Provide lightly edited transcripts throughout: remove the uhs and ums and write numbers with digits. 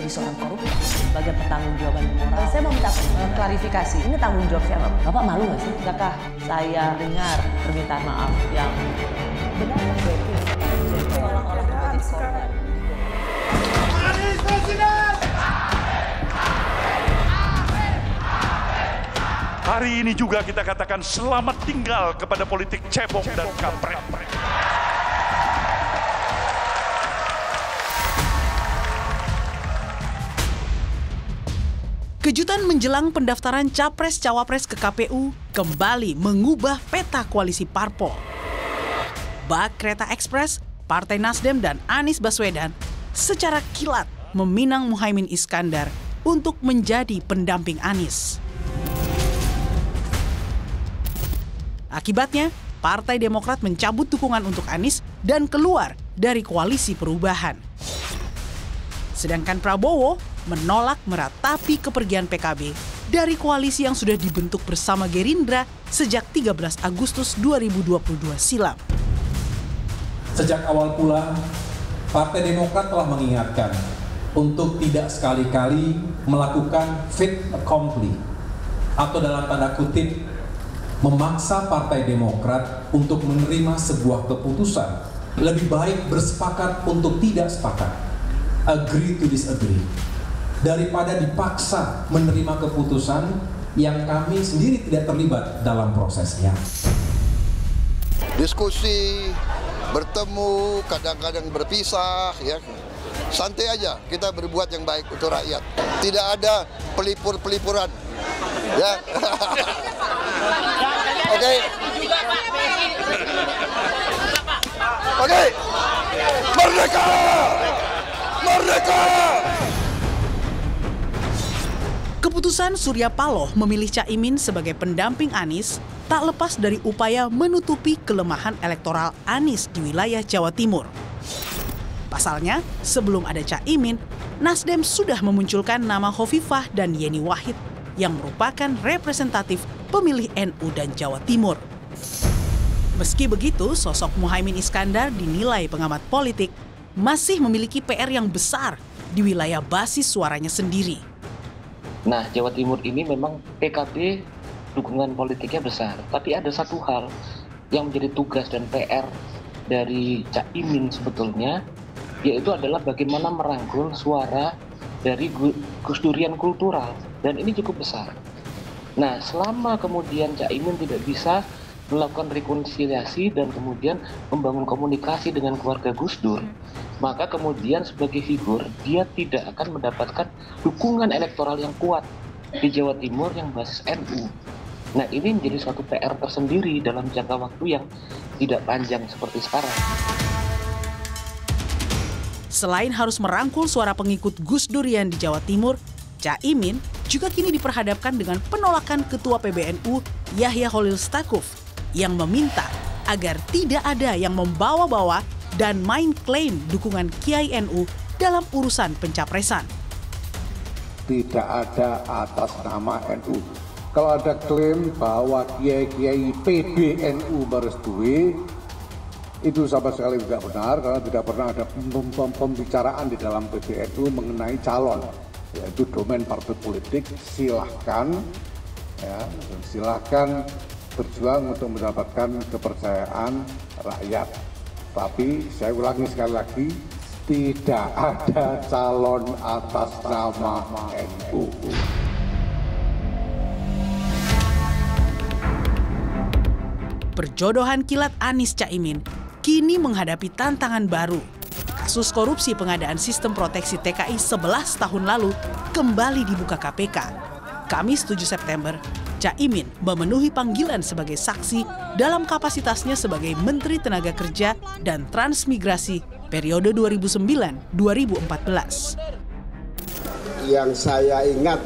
menjadi seorang koruptor sebagai pertanggungjawaban moral. Saya mau minta klarifikasi, ini tanggung jawab siapa? Bapak malu nggak sih? Apakah saya dengar permintaan maaf yang benar seolah-olah menjadi korban? Hari ini juga kita katakan selamat tinggal kepada politik cebong dan kampret. Kejutan menjelang pendaftaran Capres-Cawapres ke KPU kembali mengubah peta koalisi parpol. Bak Kereta Ekspres, Partai Nasdem dan Anies Baswedan secara kilat meminang Muhaimin Iskandar untuk menjadi pendamping Anies. Akibatnya, Partai Demokrat mencabut dukungan untuk Anies dan keluar dari koalisi perubahan. Sedangkan Prabowo menolak meratapi kepergian PKB dari koalisi yang sudah dibentuk bersama Gerindra sejak 13 Agustus 2022 silam. Sejak awal pula, Partai Demokrat telah mengingatkan untuk tidak sekali-kali melakukan fait accompli atau dalam tanda kutip memaksa Partai Demokrat untuk menerima sebuah keputusan. Lebih baik bersepakat untuk tidak sepakat, agree to disagree, daripada dipaksa menerima keputusan yang kami sendiri tidak terlibat dalam prosesnya. Diskusi, bertemu, kadang-kadang berpisah, ya. Santai aja, kita berbuat yang baik untuk rakyat. Tidak ada pelipur-pelipuran. Ya. Oke. Oke. Merdeka! Merdeka! Keputusan Surya Paloh memilih Caimin sebagai pendamping Anies tak lepas dari upaya menutupi kelemahan elektoral Anies di wilayah Jawa Timur. Pasalnya, sebelum ada Caimin, Nasdem sudah memunculkan nama Hovifah dan Yeni Wahid yang merupakan representatif pemilih NU dan Jawa Timur. Meski begitu, sosok Muhaimin Iskandar dinilai pengamat politik masih memiliki PR yang besar di wilayah basis suaranya sendiri. Nah, Jawa Timur ini memang PKB dukungan politiknya besar. Tapi ada satu hal yang menjadi tugas dan PR dari Caimin sebetulnya, yaitu adalah bagaimana merangkul suara dari Gusdurian kultural. Dan ini cukup besar. Nah, selama kemudian Caimin tidak bisa melakukan rekonsiliasi dan kemudian membangun komunikasi dengan keluarga Gus Dur, maka kemudian sebagai figur dia tidak akan mendapatkan dukungan elektoral yang kuat di Jawa Timur yang basis NU. Nah, ini menjadi suatu PR tersendiri dalam jangka waktu yang tidak panjang seperti sekarang. Selain harus merangkul suara pengikut Gus Durian di Jawa Timur, Caimin juga kini diperhadapkan dengan penolakan Ketua PBNU Yahya Khalil Stakuf yang meminta agar tidak ada yang membawa-bawa dan main klaim dukungan Kiai NU dalam urusan pencapresan. Tidak ada atas nama NU. Kalau ada klaim bahwa kiai-kiai PBNU merestui, itu sama sekali tidak benar karena tidak pernah ada pembicaraan di dalam PBNU mengenai calon. Yaitu domain partai politik, silahkan ya, silahkan berjuang untuk mendapatkan kepercayaan rakyat. Tapi saya ulangi sekali lagi, tidak ada calon atas nama NU. Perjodohan kilat Anies Caimin kini menghadapi tantangan baru. Kasus korupsi pengadaan sistem proteksi TKI 11 tahun lalu kembali dibuka KPK. Kamis 7 September, Caimin memenuhi panggilan sebagai saksi dalam kapasitasnya sebagai Menteri Tenaga Kerja dan Transmigrasi periode 2009-2014. Yang saya ingat,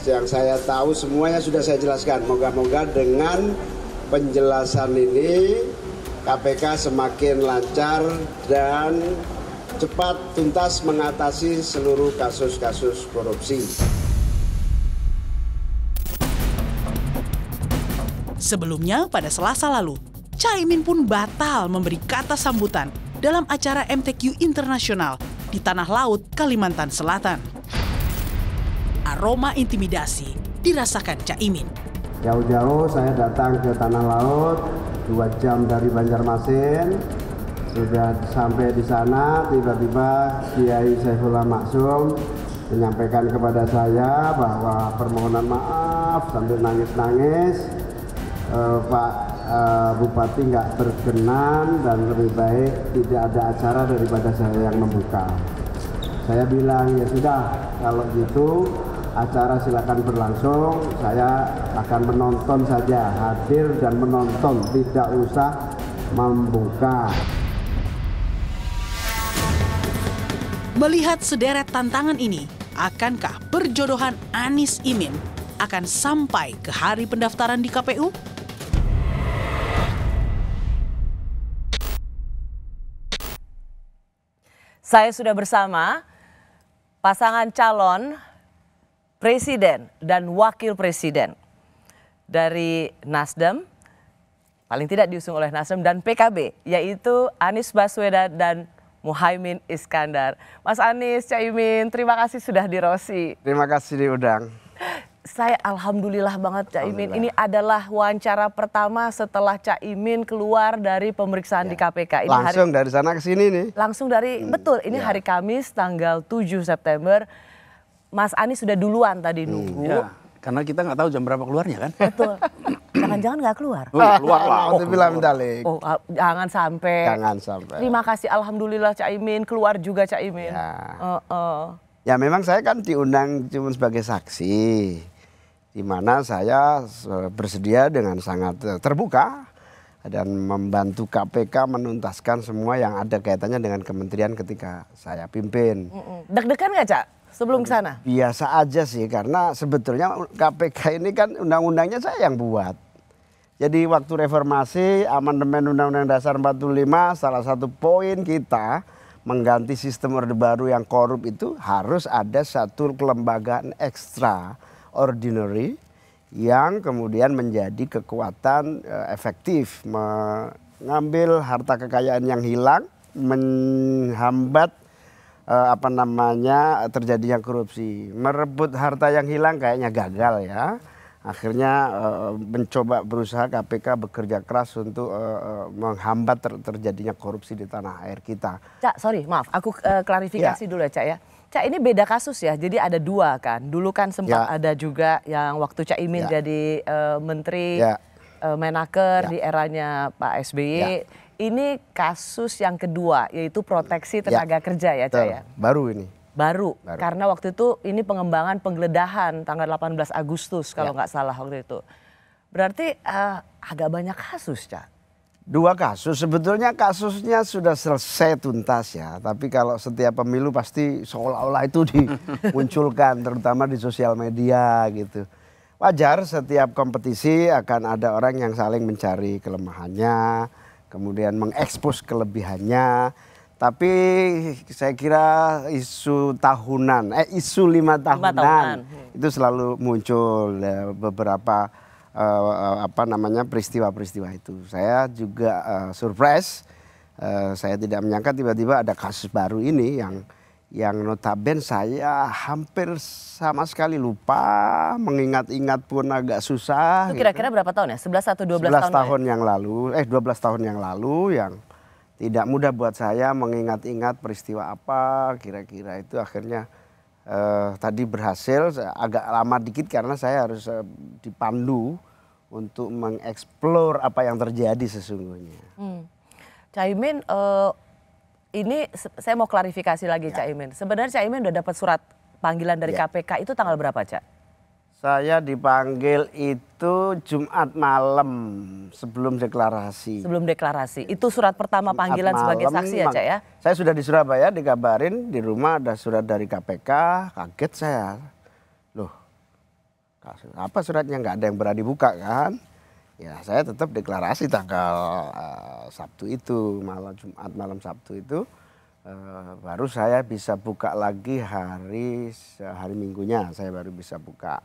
yang saya tahu semuanya sudah saya jelaskan. Moga-moga dengan penjelasan ini KPK semakin lancar dan cepat tuntas mengatasi seluruh kasus-kasus korupsi. Sebelumnya, pada Selasa lalu, Caimin pun batal memberi kata sambutan dalam acara MTQ Internasional di Tanah Laut, Kalimantan Selatan. Aroma intimidasi dirasakan Caimin. Jauh-jauh saya datang ke Tanah Laut, 2 jam dari Banjarmasin. Sudah sampai di sana, tiba-tiba Kiai Saifullah Maksum menyampaikan kepada saya bahwa permohonan maaf sambil nangis-nangis, Pak Bupati nggak berkenan dan lebih baik tidak ada acara daripada saya yang membuka. Saya bilang ya sudah, kalau gitu acara silakan berlangsung, saya akan menonton saja, hadir dan menonton, tidak usah membuka. Melihat sederet tantangan ini, akankah perjodohan Anies Imin akan sampai ke hari pendaftaran di KPU? Saya sudah bersama pasangan calon presiden dan wakil presiden dari Nasdem, paling tidak diusung oleh Nasdem, dan PKB, yaitu Anies Baswedan dan Muhaimin Iskandar. Mas Anies, Caimin, terima kasih sudah di Rosi. Terima kasih diundang. Saya alhamdulillah banget Caimin. Ini adalah wawancara pertama setelah Caimin keluar dari pemeriksaan di KPK. Ini langsung dari sana ke sini nih. Langsung dari, betul, ini hari Kamis tanggal 7 September. Mas Anies sudah duluan tadi nunggu. Ya, karena kita nggak tahu jam berapa keluarnya kan. Betul. Jangan-jangan nggak keluar. Keluar lah. Oh, jangan sampai. Jangan sampai. Terima kasih alhamdulillah Caimin, keluar juga Caimin. Ya. Ya memang saya kan diundang cuma sebagai saksi, di mana saya bersedia dengan sangat terbuka dan membantu KPK menuntaskan semua yang ada kaitannya dengan kementerian ketika saya pimpin. Deg-degan nggak, Cak, sebelum ke sana? Biasa aja sih, karena sebetulnya KPK ini kan undang-undangnya saya yang buat. Jadi waktu reformasi amandemen Undang-Undang Dasar 45, salah satu poin kita mengganti sistem Orde Baru yang korup itu harus ada satu kelembagaan extraordinary yang kemudian menjadi kekuatan efektif mengambil harta kekayaan yang hilang, menghambat terjadinya korupsi. Merebut harta yang hilang kayaknya gagal ya. Akhirnya berusaha KPK bekerja keras untuk menghambat terjadinya korupsi di tanah air kita. Cak, sorry, maaf, aku klarifikasi dulu ya, Cak ya. Cak, ini beda kasus ya, jadi ada 2 kan. Dulu kan sempat ada juga yang waktu Cak Imin jadi Menteri Menaker di eranya Pak SBY. Ini kasus yang kedua, yaitu proteksi tenaga kerja ya, Cak ya. Baru ini. Baru, karena waktu itu ini pengembangan penggeledahan tanggal 18 Agustus kalau nggak salah waktu itu. Berarti agak banyak kasus, Cak. 2 kasus, sebetulnya kasusnya sudah selesai tuntas ya. Tapi kalau setiap pemilu pasti seolah-olah itu dimunculkan, terutama di sosial media gitu. Wajar, setiap kompetisi akan ada orang yang saling mencari kelemahannya, kemudian mengekspos kelebihannya. Tapi saya kira isu tahunan, isu 5 tahunan itu selalu muncul beberapa peristiwa-peristiwa itu. Saya juga surprise, saya tidak menyangka tiba-tiba ada kasus baru ini yang notabene saya hampir sama sekali lupa, mengingat-ingat pun agak susah. Itu kira-kira berapa tahun ya? 11 atau 12 tahun? 12 tahun yang lalu, 12 tahun yang lalu yang tidak mudah buat saya mengingat-ingat peristiwa apa kira-kira itu. Akhirnya tadi berhasil, agak lama dikit karena saya harus dipandu untuk mengeksplor apa yang terjadi sesungguhnya. Caimin, ini saya mau klarifikasi lagi Caimin. Sebenarnya Caimin udah dapat surat panggilan dari KPK itu tanggal berapa, Cak? Saya dipanggil itu Jumat malam sebelum deklarasi. Sebelum deklarasi. Itu surat pertama panggilan sebagai saksi ya, Cak ya? Saya sudah di Surabaya, dikabarin di rumah ada surat dari KPK. Kaget saya. Loh, apa suratnya, nggak ada yang berani buka kan? Ya saya tetap deklarasi tanggal Sabtu itu, malam Jumat malam Sabtu itu. Baru saya bisa buka lagi hari Minggunya, saya baru bisa buka.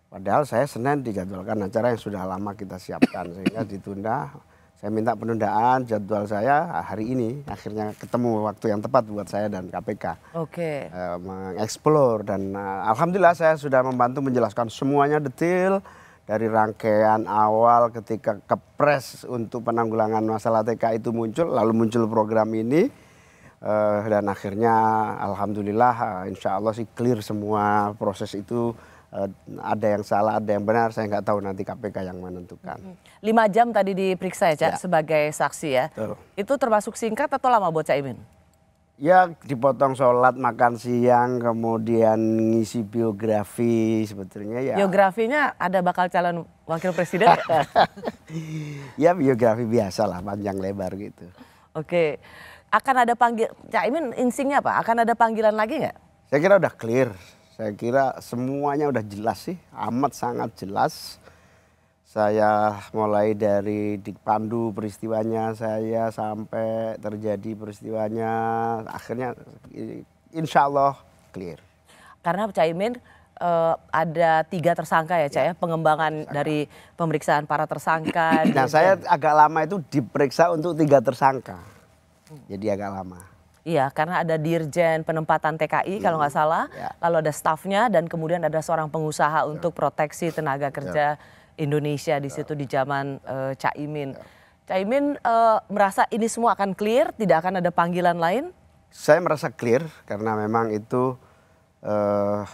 Padahal saya Senin dijadwalkan acara yang sudah lama kita siapkan sehingga ditunda. Saya minta penundaan jadwal saya hari ini, akhirnya ketemu waktu yang tepat buat saya dan KPK. Oke. Mengeksplor dan alhamdulillah saya sudah membantu menjelaskan semuanya detail dari rangkaian awal ketika kepres untuk penanggulangan masalah TKI itu muncul, lalu muncul program ini dan akhirnya alhamdulillah insya Allah sih clear semua proses itu. Ada yang salah, ada yang benar, saya nggak tahu nanti KPK yang menentukan. 5 jam tadi diperiksa ya, Cak, sebagai saksi ya. Betul. Itu termasuk singkat atau lama buat Caimin? Ya dipotong sholat, makan siang, kemudian ngisi biografi sebetulnya ya. Biografinya ada bakal calon wakil presiden? Ya biografi biasa lah, panjang lebar gitu. Oke. Akan ada Caimin instingnya apa? Akan ada panggilan lagi nggak? Saya kira udah clear. Saya kira semuanya udah jelas sih, amat sangat jelas. Saya mulai dari dipandu peristiwanya saya sampai terjadi peristiwanya, akhirnya insya Allah clear. Karena Caimin ada 3 tersangka ya Cak ya, pengembangan dari pemeriksaan para tersangka. Nah saya agak lama itu diperiksa untuk 3 tersangka, jadi agak lama. Iya, karena ada dirjen penempatan TKI kalau nggak salah, lalu ada stafnya dan kemudian ada seorang pengusaha untuk proteksi tenaga kerja Indonesia di situ di zaman Caimin. Caimin merasa ini semua akan clear, tidak akan ada panggilan lain? Saya merasa clear karena memang itu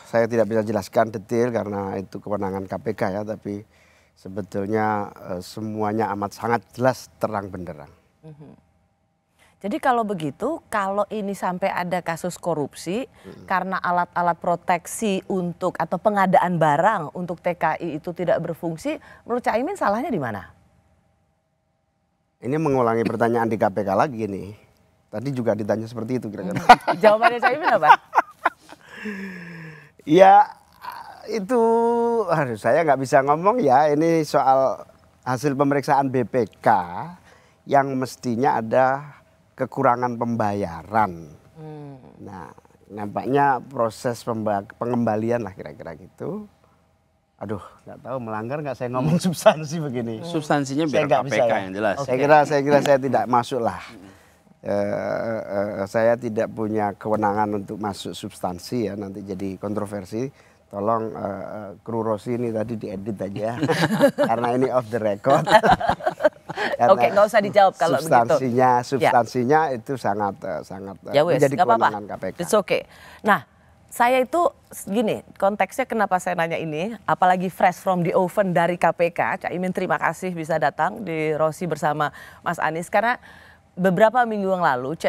saya tidak bisa jelaskan detail karena itu kewenangan KPK ya, tapi sebetulnya semuanya amat sangat jelas terang benderang. Jadi kalau begitu, kalau ini sampai ada kasus korupsi karena alat-alat proteksi untuk atau pengadaan barang untuk TKI itu tidak berfungsi, menurut Caimin salahnya di mana? Ini mengulangi pertanyaan di KPK lagi nih. Tadi juga ditanya seperti itu kira-kira. Jawabannya Caimin apa? Ya itu saya nggak bisa ngomong ya, ini soal hasil pemeriksaan BPK yang mestinya ada kekurangan pembayaran. Nah, nampaknya proses pengembalian lah kira-kira gitu. Aduh, nggak tahu melanggar nggak saya ngomong substansi begini. Substansinya biar KPK yang jelas. Saya kira saya tidak masuk lah. Saya tidak punya kewenangan untuk masuk substansi ya, nanti jadi kontroversi. Tolong kru Rosi ini tadi diedit aja karena ini off the record. Oke, nggak usah dijawab kalau begitu. Substansinya itu sangat menjadi kewenangan KPK. It's okay. Nah, saya itu gini, konteksnya kenapa saya nanya ini, apalagi fresh from the oven dari KPK. Caimin terima kasih bisa datang di Rosi bersama Mas Anies karena beberapa minggu yang lalu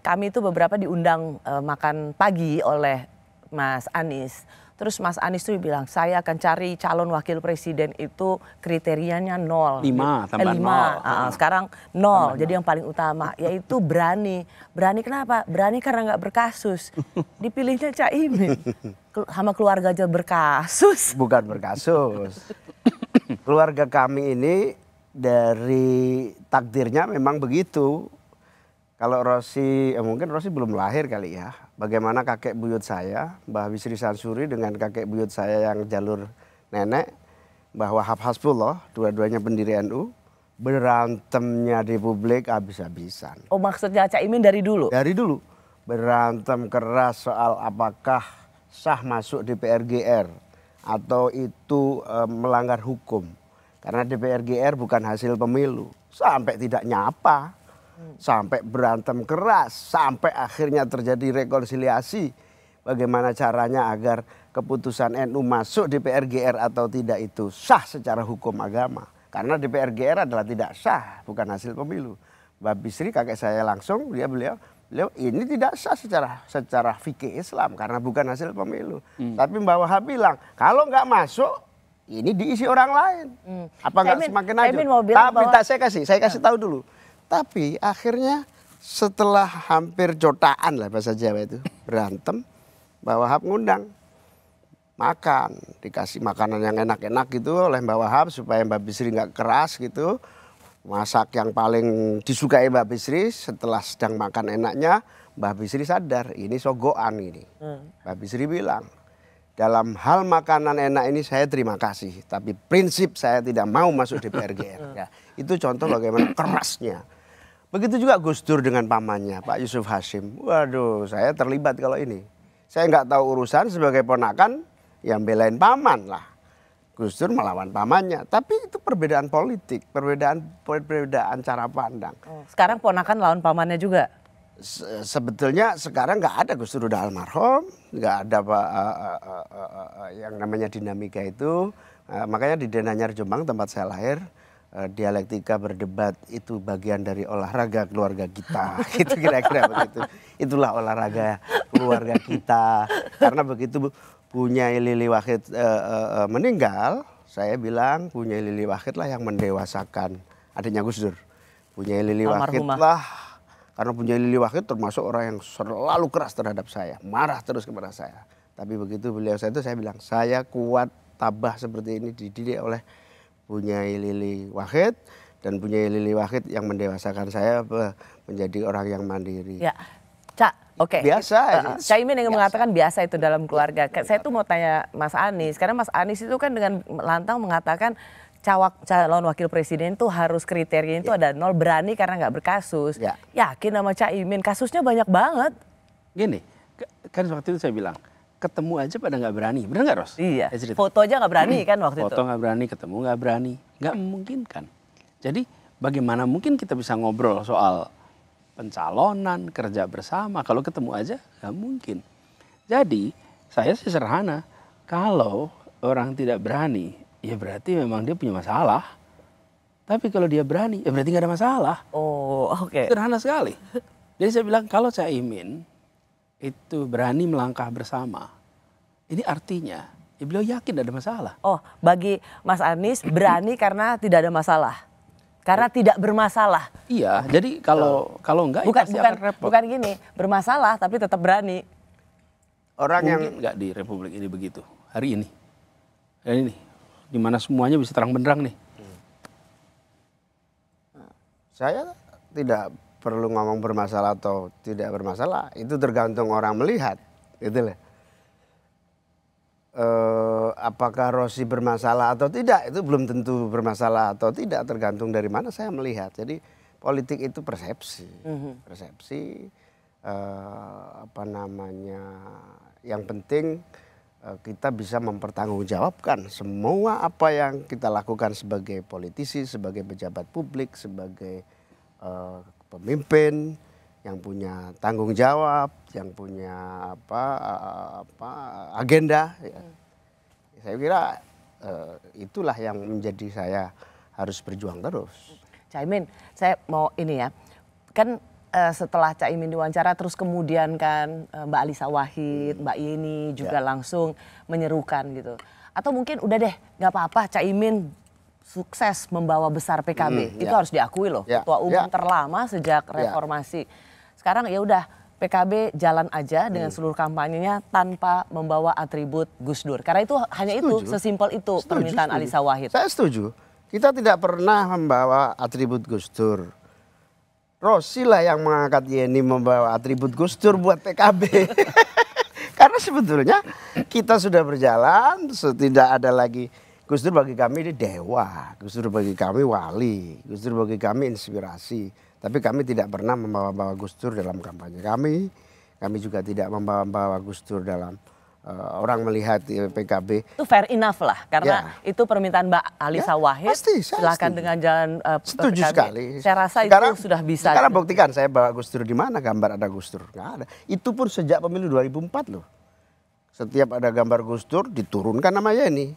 kami itu beberapa diundang makan pagi oleh Mas Anies. Terus Mas Anies tuh bilang, saya akan cari calon wakil presiden itu kriterianya 0. 5 tambah 0. Sekarang 0, jadi yang paling utama yaitu berani. Berani kenapa? Berani karena nggak berkasus. Dipilihnya Caimin. Sama keluarga aja berkasus. Bukan berkasus. Keluarga kami ini dari takdirnya memang begitu. Kalau Rosi, mungkin Rosi belum lahir kali ya. Bagaimana kakek buyut saya, Mbah Bisri Sansuri dengan kakek buyut saya yang jalur nenek, Mbah Wahab Hasbullah, dua-duanya pendiri NU, berantemnya di publik habis-habisan. Oh maksudnya Caimin dari dulu? Dari dulu. Berantem keras soal apakah sah masuk DPR GR atau itu melanggar hukum. Karena DPR GR bukan hasil pemilu. Sampai tidak nyapa. Sampai berantem keras, sampai akhirnya terjadi rekonsiliasi. Bagaimana caranya agar keputusan NU masuk DPR GR atau tidak itu sah secara hukum agama. Karena DPR GR adalah tidak sah, bukan hasil pemilu. Mbak Bisri kakek saya langsung, beliau ini tidak sah secara fikih Islam karena bukan hasil pemilu. Tapi Mbak Wahab bilang, kalau nggak masuk, ini diisi orang lain. Apa nggak semakin maju? Tapi saya kasih tahu dulu. Tapi akhirnya setelah hampir jotaan lah bahasa Jawa itu berantem, Mbak Wahab ngundang makan, dikasih makanan yang enak-enak gitu oleh Mbak Wahab supaya Mbak Bisri nggak keras gitu. Masak yang paling disukai Mbak Bisri, setelah sedang makan enaknya Mbak Bisri sadar ini sogoan ini. Mbak Bisri bilang, dalam hal makanan enak ini saya terima kasih, tapi prinsip saya tidak mau masuk DPRGR. Ya, itu contoh bagaimana kerasnya. Begitu juga Gus Dur dengan pamannya Pak Yusuf Hashim. Waduh, saya terlibat kalau ini. Saya nggak tahu urusan sebagai ponakan yang belain paman lah. Gus Dur melawan pamannya, tapi itu perbedaan politik, perbedaan cara pandang. Sekarang ponakan lawan pamannya juga. Sebetulnya sekarang nggak ada, Gus Dur udah almarhum, nggak ada yang namanya dinamika itu. Makanya di Denanyar Jombang tempat saya lahir, dialektika berdebat itu bagian dari olahraga keluarga kita, gitu kira-kira begitu. Itulah olahraga keluarga kita. Karena begitu Punya Lili Wahid meninggal, saya bilang Punya Lili Wahid lah yang mendewasakan adiknya Gus Dur. Punya Lili Wahid lah, karena Punya Lili Wahid termasuk orang yang selalu keras terhadap saya, marah terus kepada saya. Tapi begitu beliau saya itu, saya bilang saya kuat tabah seperti ini dididik oleh Punya Lili Wahid, dan Punya Lili Wahid yang mendewasakan saya menjadi orang yang mandiri. Ya, Cak, oke. Biasa. Cak Imin yang mengatakan biasa itu dalam keluarga. Saya tuh mau tanya Mas Anies, karena Mas Anies itu kan dengan lantang mengatakan calon wakil presiden itu harus kriterianya itu ada 0, berani karena nggak berkasus. Yakin sama Cak Imin, kasusnya banyak banget. Gini, kan waktu itu saya bilang, ketemu aja pada nggak berani, benar nggak Ros? Iya, foto aja nggak berani kan waktu itu. Foto nggak berani, ketemu nggak berani, nggak memungkinkan. Jadi bagaimana mungkin kita bisa ngobrol soal pencalonan, kerja bersama, kalau ketemu aja nggak mungkin. Jadi saya sih sederhana, kalau orang tidak berani, ya berarti memang dia punya masalah. Tapi kalau dia berani, ya berarti nggak ada masalah. Oh, oke. Sederhana sekali. Jadi saya bilang kalau Cak Imin itu berani melangkah bersama, ini artinya ya beliau yakin ada masalah. Oh, bagi Mas Anies berani karena tidak ada masalah, karena tidak bermasalah. Iya, jadi kalau enggak bukan ya pasti akan repot. Bukan gini, bermasalah tapi tetap berani. Orang mungkin yang nggak di Republik ini begitu hari ini, di mana semuanya bisa terang benderang nih. Saya tidak perlu ngomong bermasalah atau tidak bermasalah, itu tergantung orang melihat, gitu lah. Apakah Rossi bermasalah atau tidak, itu belum tentu bermasalah atau tidak, tergantung dari mana saya melihat. Jadi politik itu persepsi, yang penting kita bisa mempertanggungjawabkan semua apa yang kita lakukan sebagai politisi, sebagai pejabat publik, sebagai pemimpin yang punya tanggung jawab, yang punya agenda. Ya. Saya kira itulah yang menjadi saya harus berjuang terus. Cak Imin, saya mau ini ya, kan setelah Cak Imin diwawancara terus kemudian kan Mbak Alisa Wahid, Mbak Yeni juga langsung menyerukan gitu. Atau mungkin udah deh nggak apa-apa Cak Imin sukses membawa besar PKB, itu harus diakui loh. Ketua umum terlama sejak reformasi. Sekarang ya udah PKB jalan aja dengan seluruh kampanyenya tanpa membawa atribut Gus Dur. Karena itu hanya itu, sesimpel itu permintaan Alisa Wahid. Saya setuju. Kita tidak pernah membawa atribut Gus Dur. Rossi lah yang mengangkat Yeni membawa atribut Gus Dur buat PKB. Karena sebetulnya kita sudah berjalan, tidak ada lagi. Gus Dur bagi kami ini dewa, Gus Dur bagi kami wali, Gus Dur bagi kami inspirasi. Tapi kami tidak pernah membawa-bawa Gus Dur dalam kampanye kami. Kami juga tidak membawa-bawa Gus Dur dalam orang melihat PKB. Itu fair enough lah, karena itu permintaan Mbak Alisa Wahid. Pasti, silakan dengan jalan setuju PKB. sekali. Saya rasa sekarang, itu sudah bisa. Sekarang buktikan saya bawa Gus Dur di mana gambar ada Gus Dur. Nggak ada. Itu pun sejak pemilu 2004 loh. Setiap ada gambar Gus Dur diturunkan nama Yeni.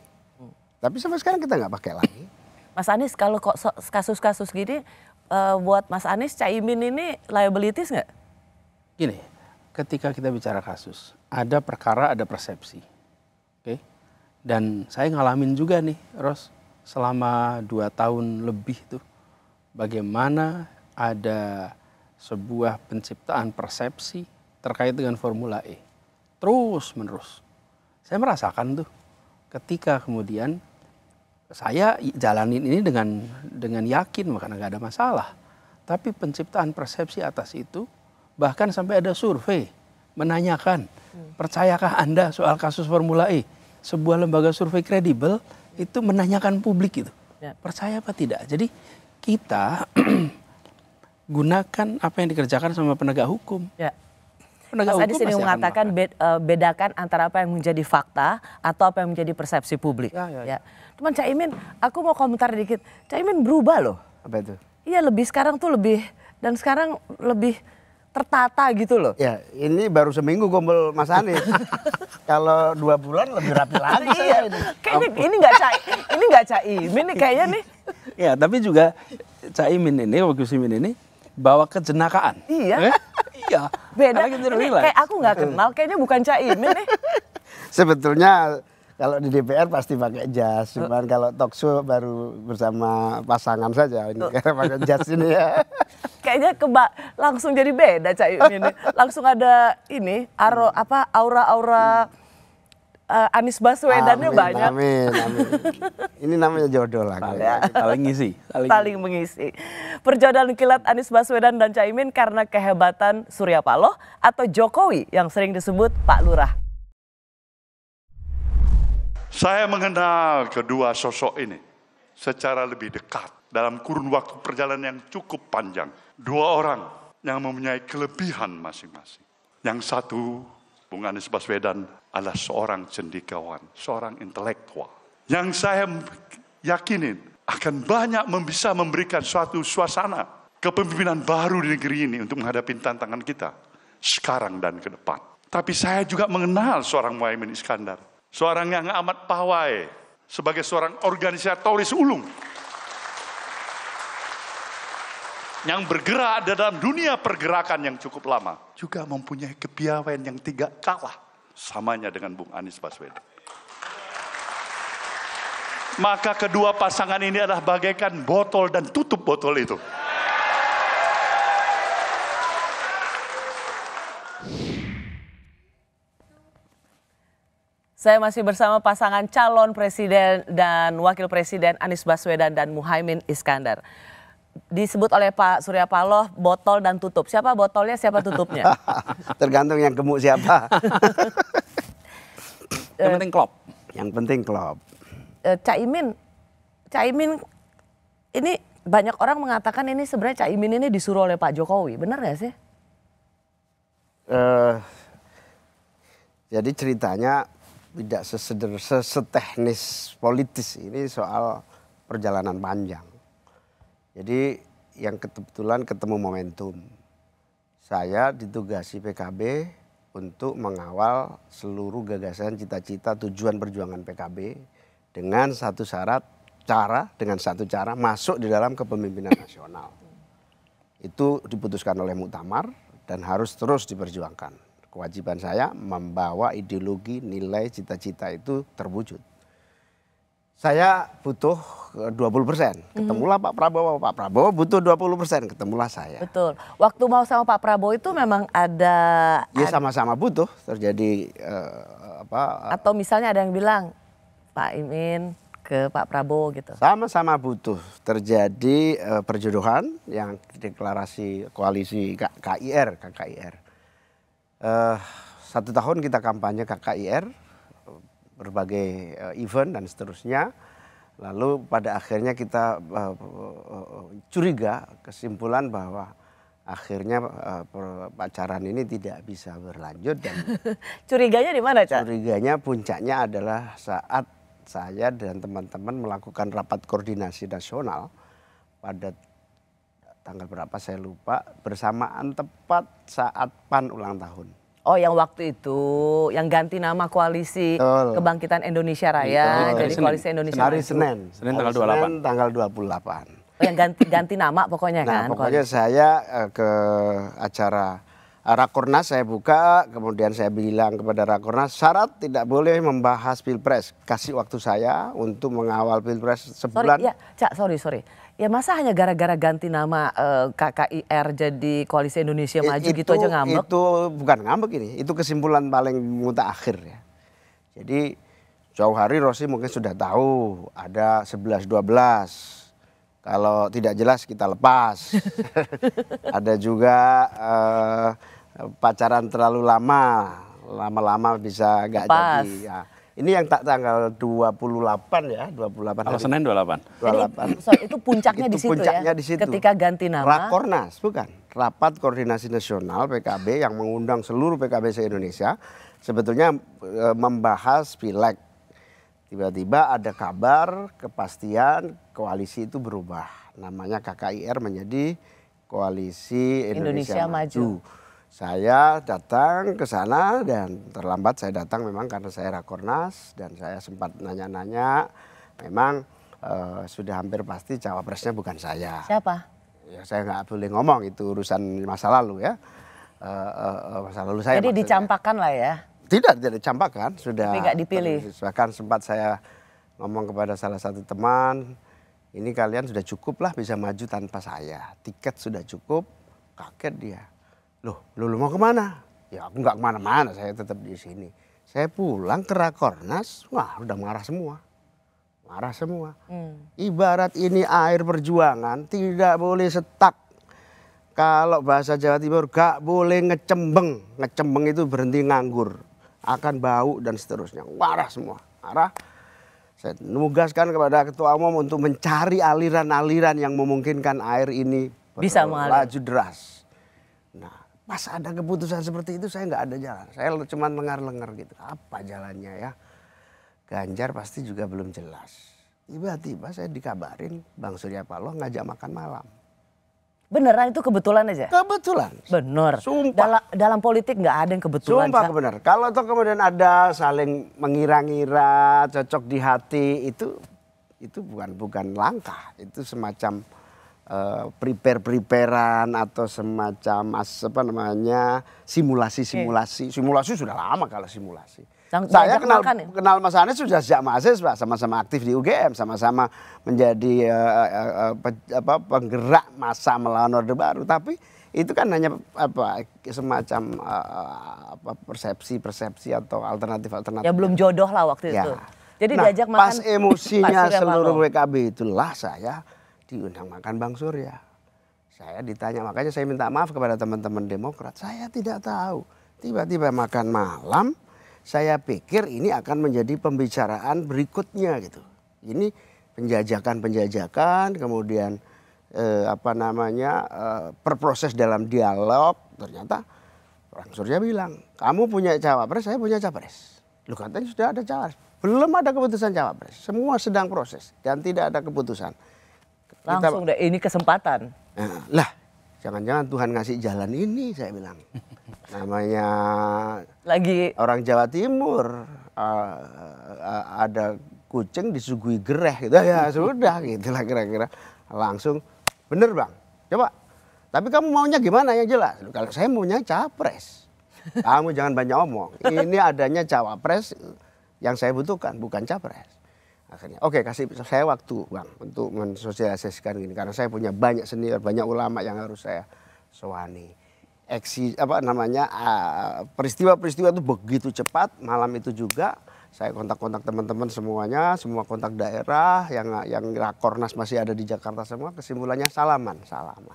Tapi sampai sekarang kita nggak pakai lagi. Mas Anies, kalau kok kasus-kasus gini buat Mas Anies, Cak Imin ini liabilities nggak? Gini, ketika kita bicara kasus, ada perkara, ada persepsi. Oke? Dan saya ngalamin juga nih, Ros, selama 2 tahun lebih tuh, bagaimana ada sebuah penciptaan persepsi terkait dengan Formula E. Terus menerus. Saya merasakan tuh, ketika kemudian saya jalanin ini dengan yakin karena nggak ada masalah. Tapi penciptaan persepsi atas itu bahkan sampai ada survei menanyakan, percayakah Anda soal kasus Formula E? Sebuah lembaga survei kredibel itu menanyakan publik itu. Ya. Percaya apa tidak? Jadi kita gunakan apa yang dikerjakan sama penegak hukum. Ya. Penegak Mas Adi hukum sini pasti akan mengatakan bedakan antara apa yang menjadi fakta atau apa yang menjadi persepsi publik. Ya. Cuman Cak Imin, aku mau komentar dikit. Cak Imin berubah loh. Apa itu? Iya lebih sekarang tuh lebih dan sekarang lebih tertata gitu loh. Ya, ini baru seminggu kumpul Mas Anies. Kalau 2 bulan lebih rapi lagi saya ini. Kayaknya ini nggak Cak Imin nih kayaknya nih. Ya, tapi juga Cak Imin ini, Gus Imin ini bawa kejenakaan. Iya. Iya. Beda. Ini kayak aku nggak kenal, kayaknya bukan Cak Imin nih. Sebetulnya kalau di DPR pasti pakai jas, cuman kalau talk show baru bersama pasangan saja ini karena pakai jas ini ya. Kayaknya langsung jadi beda Cak Imin ini. Langsung ada ini aura-aura Anies Baswedannya banyak. Amin. Ini namanya jodoh lah. Saling ngisi. Saling mengisi. Perjodohan kilat Anies Baswedan dan Cak Imin karena kehebatan Surya Paloh atau Jokowi yang sering disebut Pak Lurah. Saya mengenal kedua sosok ini secara lebih dekat dalam kurun waktu perjalanan yang cukup panjang. 2 orang yang mempunyai kelebihan masing-masing. Yang satu, Bung Anies Baswedan adalah seorang cendekiawan, seorang intelektual. Yang saya yakinin akan banyak bisa memberikan suatu suasana kepemimpinan baru di negeri ini untuk menghadapi tantangan kita sekarang dan ke depan. Tapi saya juga mengenal seorang Muhaimin Iskandar, seorang yang amat pawai sebagai seorang organisatoris ulung yang bergerak dalam dunia pergerakan yang cukup lama, juga mempunyai kepiawaian yang tidak kalah samanya dengan Bung Anies Baswedan. Maka kedua pasangan ini adalah bagaikan botol dan tutup botol itu. Saya masih bersama pasangan calon presiden dan wakil presiden Anies Baswedan dan Muhaimin Iskandar. Disebut oleh Pak Surya Paloh botol dan tutup. Siapa botolnya, siapa tutupnya? Tergantung yang gemuk siapa. Yang penting klop. Yang penting klop. Cak Imin ini banyak orang mengatakan ini sebenarnya Cak Imin ini disuruh oleh Pak Jokowi. Benar nggak sih? Jadi ceritanya tidak seteknis politis, ini soal perjalanan panjang. Jadi yang kebetulan ketemu momentum. Saya ditugasi PKB untuk mengawal seluruh gagasan, cita-cita, tujuan perjuangan PKB dengan satu cara masuk di dalam kepemimpinan nasional. Itu diputuskan oleh Muktamar dan harus terus diperjuangkan. Kewajiban saya membawa ideologi, nilai, cita-cita itu terwujud. Saya butuh 20%, ketemulah Pak Prabowo butuh 20%, ketemulah saya. Betul. Waktu mau sama Pak Prabowo itu memang ada. Ya sama-sama butuh terjadi Atau misalnya ada yang bilang Pak Imin ke Pak Prabowo gitu. Sama-sama butuh terjadi perjodohan yang deklarasi koalisi KKIR. 1 tahun kita kampanye KKIR. Berbagai event dan seterusnya, lalu pada akhirnya kita curiga kesimpulan bahwa akhirnya pacaran ini tidak bisa berlanjut. Dan curiganya di mana, Cak? Curiganya puncaknya adalah saat saya dan teman-teman melakukan rapat koordinasi nasional pada tanggal berapa saya lupa, bersamaan tepat saat PAN ulang tahun. Oh, yang waktu itu, yang ganti nama koalisi Kebangkitan Indonesia Raya, jadi koalisi Indonesia Raya. Senin tanggal 28. Tanggal 28. Oh, yang ganti nama pokoknya kan? Pokoknya saya ke acara Rakornas saya buka, kemudian saya bilang kepada Rakornas, syarat tidak boleh membahas Pilpres. Kasih waktu saya untuk mengawal Pilpres sebulan. Sorry. Ya masa hanya gara-gara ganti nama KKIR jadi Koalisi Indonesia Maju gitu aja ngambek? Itu bukan ngambek ini, itu kesimpulan paling mutakhir ya. Jadi jauh hari Rosi mungkin sudah tahu ada 11-12. Kalau tidak jelas kita lepas. Ada juga pacaran terlalu lama bisa nggak jadi. Ya. Ini yang tanggal 28 ya, 28. Kalau Senin 28. Jadi, itu puncaknya di situ ya. Di situ. Ketika ganti nama. Rakornas, bukan. Rapat Koordinasi Nasional PKB yang mengundang seluruh PKB se-Indonesia sebetulnya membahas pileg. Tiba-tiba ada kabar kepastian koalisi itu berubah. Namanya KKIR menjadi Koalisi Indonesia Maju. Saya datang ke sana dan terlambat saya datang memang karena saya Rakornas dan saya sempat nanya-nanya. Memang sudah hampir pasti cawapresnya bukan saya. Siapa? Ya saya nggak boleh ngomong, itu urusan masa lalu ya. Masa lalu saya. Jadi dicampakkan lah ya? Tidak dicampakkan, sudah. Tapi nggak dipilih. Bahkan sempat saya ngomong kepada salah satu teman, ini kalian sudah cukup lah bisa maju tanpa saya. Tiket sudah cukup, kaget dia. Loh mau kemana? Ya aku nggak kemana-mana, saya tetap di sini. Saya pulang ke Rakornas, wah udah marah semua. Marah semua. Ibarat ini air perjuangan, tidak boleh setak. Kalau bahasa Jawa Timur gak boleh ngecembeng. Ngecembeng itu berhenti nganggur. Akan bau dan seterusnya. Marah semua. Marah. Saya nugaskan kepada Ketua Umum untuk mencari aliran-aliran yang memungkinkan air ini bisa melaju deras. Nah, pas ada keputusan seperti itu saya nggak ada jalan. Saya cuma lengar-lengar gitu. Apa jalannya ya? Ganjar pasti juga belum jelas. Tiba-tiba saya dikabarin Bang Surya Paloh ngajak makan malam. Beneran itu kebetulan aja? Kebetulan. Bener. Sumpah. Dalam politik nggak ada yang kebetulan. Sumpah benar. Kalau toh kemudian ada saling mengira-ngira, cocok di hati, itu bukan langkah. Itu semacam preparean atau semacam simulasi. Simulasi sudah lama kalau simulasi. Saya kenal Mas Anies sudah sejak mahasiswa, sama-sama aktif di UGM, sama-sama menjadi penggerak massa melawan Orde Baru. Tapi itu kan hanya semacam persepsi atau alternatif. Ya belum jodoh lah waktu itu. Jadi diajak makan. Pas emosinya seluruh PKB itulah saya diundang makan Bang Surya. Saya ditanya, makanya saya minta maaf kepada teman-teman Demokrat. Saya tidak tahu. Tiba-tiba makan malam. Saya pikir ini akan menjadi pembicaraan berikutnya gitu. Ini penjajakan, kemudian berproses dalam dialog. Ternyata Bang Surya bilang, kamu punya cawapres, saya punya capres. Lu katanya sudah ada cawapres. Belum ada keputusan cawapres. Semua sedang proses dan tidak ada keputusan. Langsung deh, ini kesempatan. Jangan-jangan Tuhan ngasih jalan ini, saya bilang. Namanya lagi orang Jawa Timur, ada kucing disuguhi gereh gitu. Ya sudah gitu lah kira-kira. Langsung, bener Bang, coba. Tapi kamu maunya gimana yang jelas? Kalau saya maunya capres. Kamu jangan banyak omong. Ini adanya cawapres yang saya butuhkan, bukan capres. Akhirnya, oke, kasih saya waktu Bang untuk mensosialisasikan ini. Karena saya punya banyak senior, banyak ulama yang harus saya sowani. Peristiwa-peristiwa itu begitu cepat. Malam itu juga saya kontak-kontak teman-teman semuanya, semua kontak daerah yang Rakornas masih ada di Jakarta semua. Kesimpulannya salaman.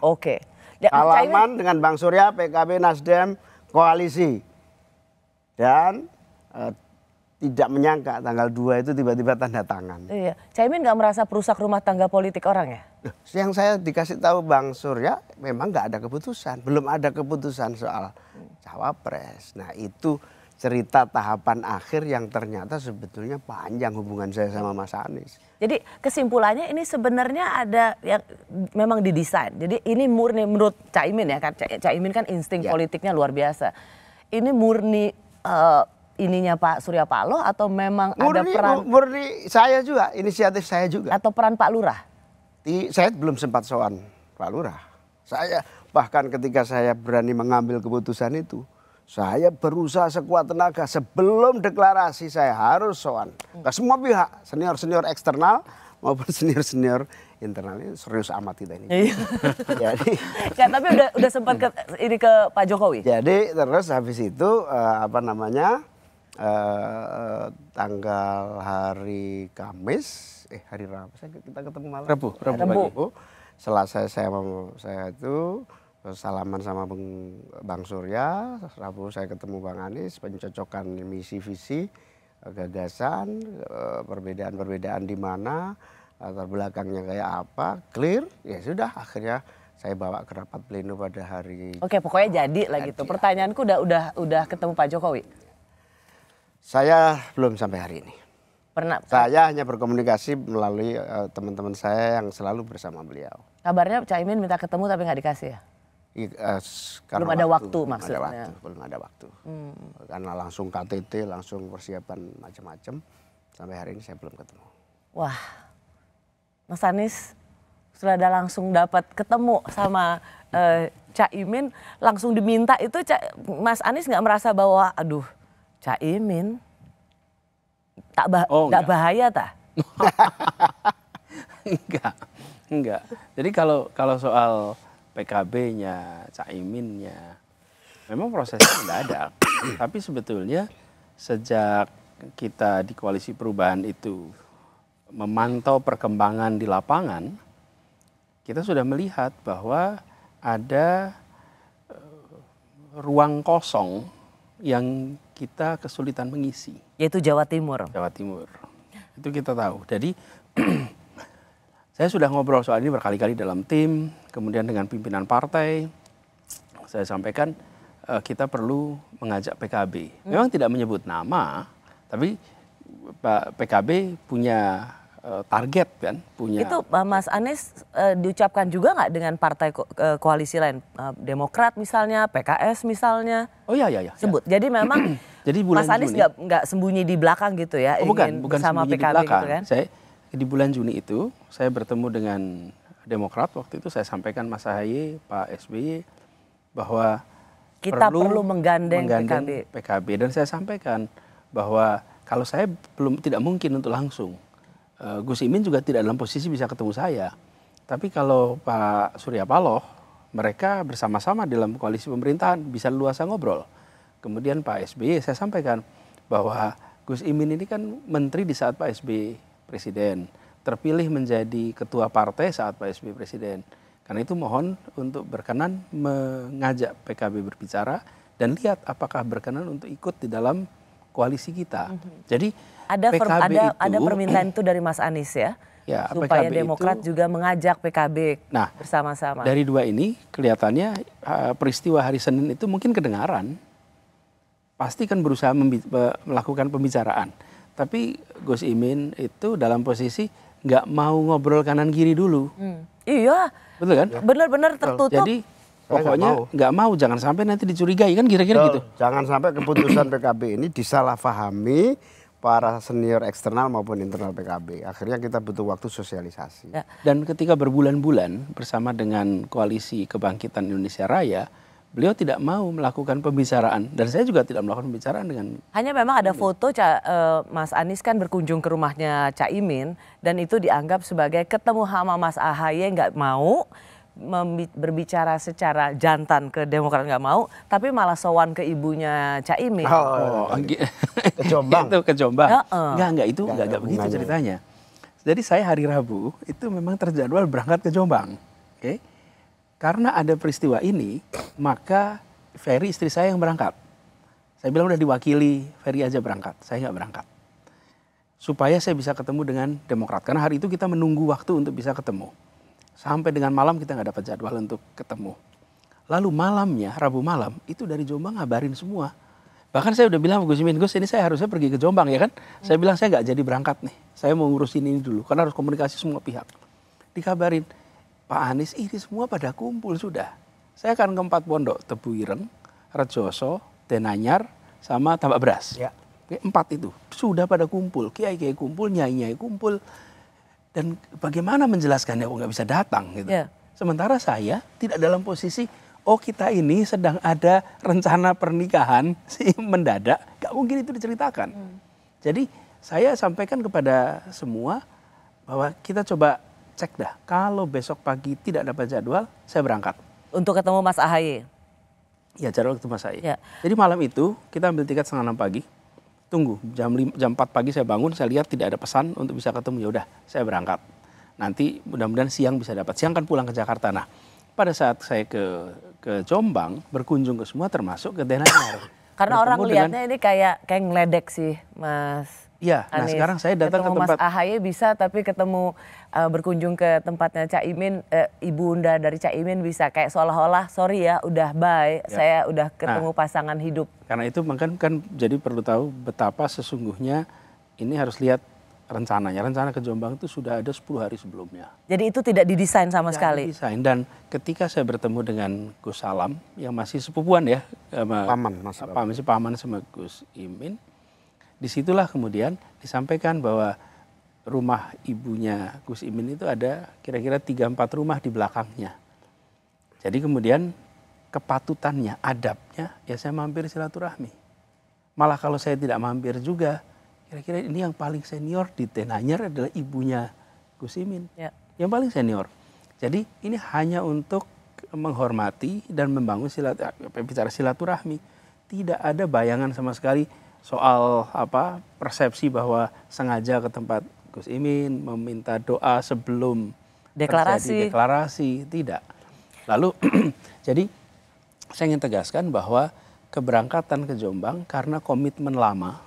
Oke. Salaman dengan Bang Surya, PKB, Nasdem, koalisi. Dan tidak menyangka tanggal 2 itu tiba-tiba tanda tangan. Iya. Caimin nggak merasa perusak rumah tangga politik orang ya? Yang saya dikasih tahu Bang Surya memang nggak ada keputusan. Belum ada keputusan soal cawapres. Nah itu cerita tahapan akhir yang ternyata sebetulnya panjang hubungan saya sama Mas Anies. Jadi kesimpulannya ini sebenarnya ada yang memang didesain. Jadi ini murni menurut Caimin ya. Caimin kan insting politiknya luar biasa. Ini murni ininya Pak Surya Paloh atau memang ada peran? Murni saya juga, inisiatif saya juga. Atau peran Pak Lurah? Saya belum sempat sowan Pak Lurah. Saya bahkan ketika saya berani mengambil keputusan itu, saya berusaha sekuat tenaga sebelum deklarasi saya harus sowan ke semua pihak, senior-senior eksternal maupun senior-senior internal. Ini serius amat kita ini. Jadi, tapi udah sempat ke Pak Jokowi. Jadi terus habis itu tanggal hari Kamis, hari Rabu kita ketemu malam. Rabu. Selesai saya itu salaman sama Bang Surya, Rabu saya ketemu Bang Anies, pencocokan misi visi, gagasan, perbedaan-perbedaan di mana, latar belakangnya kayak apa, clear, ya sudah akhirnya saya bawa ke rapat pleno pada hari. Oke, pokoknya jadi lah gitu. Pertanyaanku udah ketemu Pak Jokowi? Saya belum sampai hari ini. Pernah? Saya hanya berkomunikasi melalui teman-teman saya yang selalu bersama beliau. Kabarnya Cak Imin minta ketemu tapi nggak dikasih ya? Belum ada waktu maksudnya. Belum ada waktu. Karena langsung KTT, langsung persiapan macam-macam. Sampai hari ini saya belum ketemu. Wah, Mas Anies sudah ada langsung dapat ketemu sama Cak Imin, langsung diminta itu Mas Anies nggak merasa bahwa aduh Cak Imin nggak bahaya tah? Enggak. Jadi kalau soal PKB-nya, Caiminnya, memang prosesnya nggak ada. Tapi sebetulnya sejak kita di Koalisi Perubahan itu memantau perkembangan di lapangan, kita sudah melihat bahwa ada ruang kosong yang kita kesulitan mengisi. Yaitu Jawa Timur. Jawa Timur. Itu kita tahu. Jadi saya sudah ngobrol soal ini berkali-kali dalam tim, kemudian dengan pimpinan partai, saya sampaikan kita perlu mengajak PKB. Memang tidak menyebut nama, tapi PKB punya target kan, punya. Itu Mas Anies diucapkan juga nggak dengan partai koalisi lain, Demokrat misalnya, PKS misalnya? Oh iya. Sebut. Ya. Jadi memang jadi Mas Anies nggak sembunyi di belakang gitu ya, bukan sama sembunyi PKB di belakang. gitu kan? Di bulan Juni itu saya bertemu dengan Demokrat, waktu itu saya sampaikan Mas Ahaye, Pak SBY bahwa kita perlu menggandeng PKB. Dan saya sampaikan bahwa kalau saya tidak mungkin untuk langsung. Gus Imin juga tidak dalam posisi bisa ketemu saya. Tapi kalau Pak Surya Paloh, mereka bersama-sama dalam koalisi pemerintahan bisa luasa ngobrol. Kemudian Pak SBY saya sampaikan bahwa Gus Imin ini kan menteri di saat Pak SBY presiden, terpilih menjadi ketua partai saat Pak SBY presiden. Karena itu mohon untuk berkenan mengajak PKB berbicara dan lihat apakah berkenan untuk ikut di dalam koalisi kita. Jadi ada permintaan itu dari Mas Anies ya, supaya PKB Demokrat juga mengajak PKB bersama-sama. Dari dua ini kelihatannya peristiwa hari Senin itu mungkin kedengaran, pasti kan berusaha melakukan pembicaraan. Tapi Gus Imin itu dalam posisi nggak mau ngobrol kanan kiri dulu. Iya. Betul kan? Benar-benar tertutup. Jadi pokoknya nggak mau, jangan sampai nanti dicurigai kan kira-kira gitu. Jangan sampai keputusan PKB ini disalahpahami para senior eksternal maupun internal PKB. Akhirnya kita butuh waktu sosialisasi. Ya. Dan ketika berbulan-bulan bersama dengan Koalisi Kebangkitan Indonesia Raya, beliau tidak mau melakukan pembicaraan dan saya juga tidak melakukan pembicaraan dengan. Hanya memang ada foto Mas Anies kan berkunjung ke rumahnya Cak Imin dan itu dianggap sebagai ketemu sama Mas Ahaye, nggak mau berbicara secara jantan ke Demokrat, nggak mau, tapi malah sowan ke ibunya Cak Imin. Ke Jombang. Itu ke Jombang. Enggak itu enggak begitu ceritanya. Jadi saya hari Rabu itu memang terjadwal berangkat ke Jombang. Oke. Karena ada peristiwa ini, maka Ferry istri saya yang berangkat. Saya bilang udah diwakili, Ferry aja berangkat, saya nggak berangkat. Supaya saya bisa ketemu dengan Demokrat. Karena hari itu kita menunggu waktu untuk bisa ketemu. Sampai dengan malam kita nggak dapat jadwal untuk ketemu. Lalu malamnya, Rabu malam, itu dari Jombang ngabarin semua. Bahkan saya udah bilang Gus Imin, Gus ini saya harusnya pergi ke Jombang ya kan. Saya bilang saya nggak jadi berangkat nih. Saya mau ngurusin ini dulu, karena harus komunikasi semua pihak. Dikabarin, Pak Anies ini semua pada kumpul sudah. Saya akan ke 4 pondok, Tebu Ireng, Rejoso, Denanyar, sama Tambak Beras. Ya. 4 itu sudah pada kumpul, kiai-kiai kumpul, nyai-nyai kumpul. Dan bagaimana menjelaskannya kok nggak bisa datang gitu. Ya. Sementara saya tidak dalam posisi, kita ini sedang ada rencana pernikahan mendadak, nggak mungkin itu diceritakan. Jadi saya sampaikan kepada semua bahwa kita coba cek dah, kalau besok pagi tidak dapat jadwal, saya berangkat. Untuk ketemu Mas Ahaye? Ya, jadwal ketemu Mas Ahaye. Ya. Jadi malam itu kita ambil tiket 5:30 pagi, tunggu jam 4 pagi saya bangun, saya lihat tidak ada pesan untuk bisa ketemu, ya udah saya berangkat. Nanti mudah-mudahan siang bisa dapat, siang kan pulang ke Jakarta. Nah, pada saat saya ke ke Jombang, berkunjung ke semua termasuk ke Denanyar. Karena orang Bertemu lihatnya ini kayak ngeledek sih, Mas. Iya, nah Anies. sekarang saya datang ke ketemu tempat. Mas AHY bisa, tapi ketemu berkunjung ke tempatnya Caimin, ibunda dari Caimin bisa kayak seolah-olah sorry ya, udah bye, saya udah ketemu pasangan hidup. Karena itu kan jadi perlu tahu betapa sesungguhnya ini harus lihat rencananya. Rencana ke Jombang itu sudah ada 10 hari sebelumnya. Jadi itu tidak didesain sama Tidak sekali. didesain. Dan ketika saya bertemu dengan Gus Salam yang masih sepupuan ya, masih paman sama Gus Imin. Disitulah kemudian disampaikan bahwa rumah ibunya Gus Imin itu ada kira-kira 3-4 rumah di belakangnya. Jadi kemudian kepatutannya, adabnya, ya saya mampir silaturahmi. Malah kalau saya tidak mampir juga, kira-kira ini yang paling senior di Denanyar adalah ibunya Gus Imin. Ya. Yang paling senior. Jadi ini hanya untuk menghormati dan membangun silaturahmi. Tidak ada bayangan sama sekali soal persepsi bahwa sengaja ke tempat Gus Imin meminta doa sebelum terjadi deklarasi, tidak. Lalu jadi saya ingin tegaskan bahwa keberangkatan ke Jombang karena komitmen lama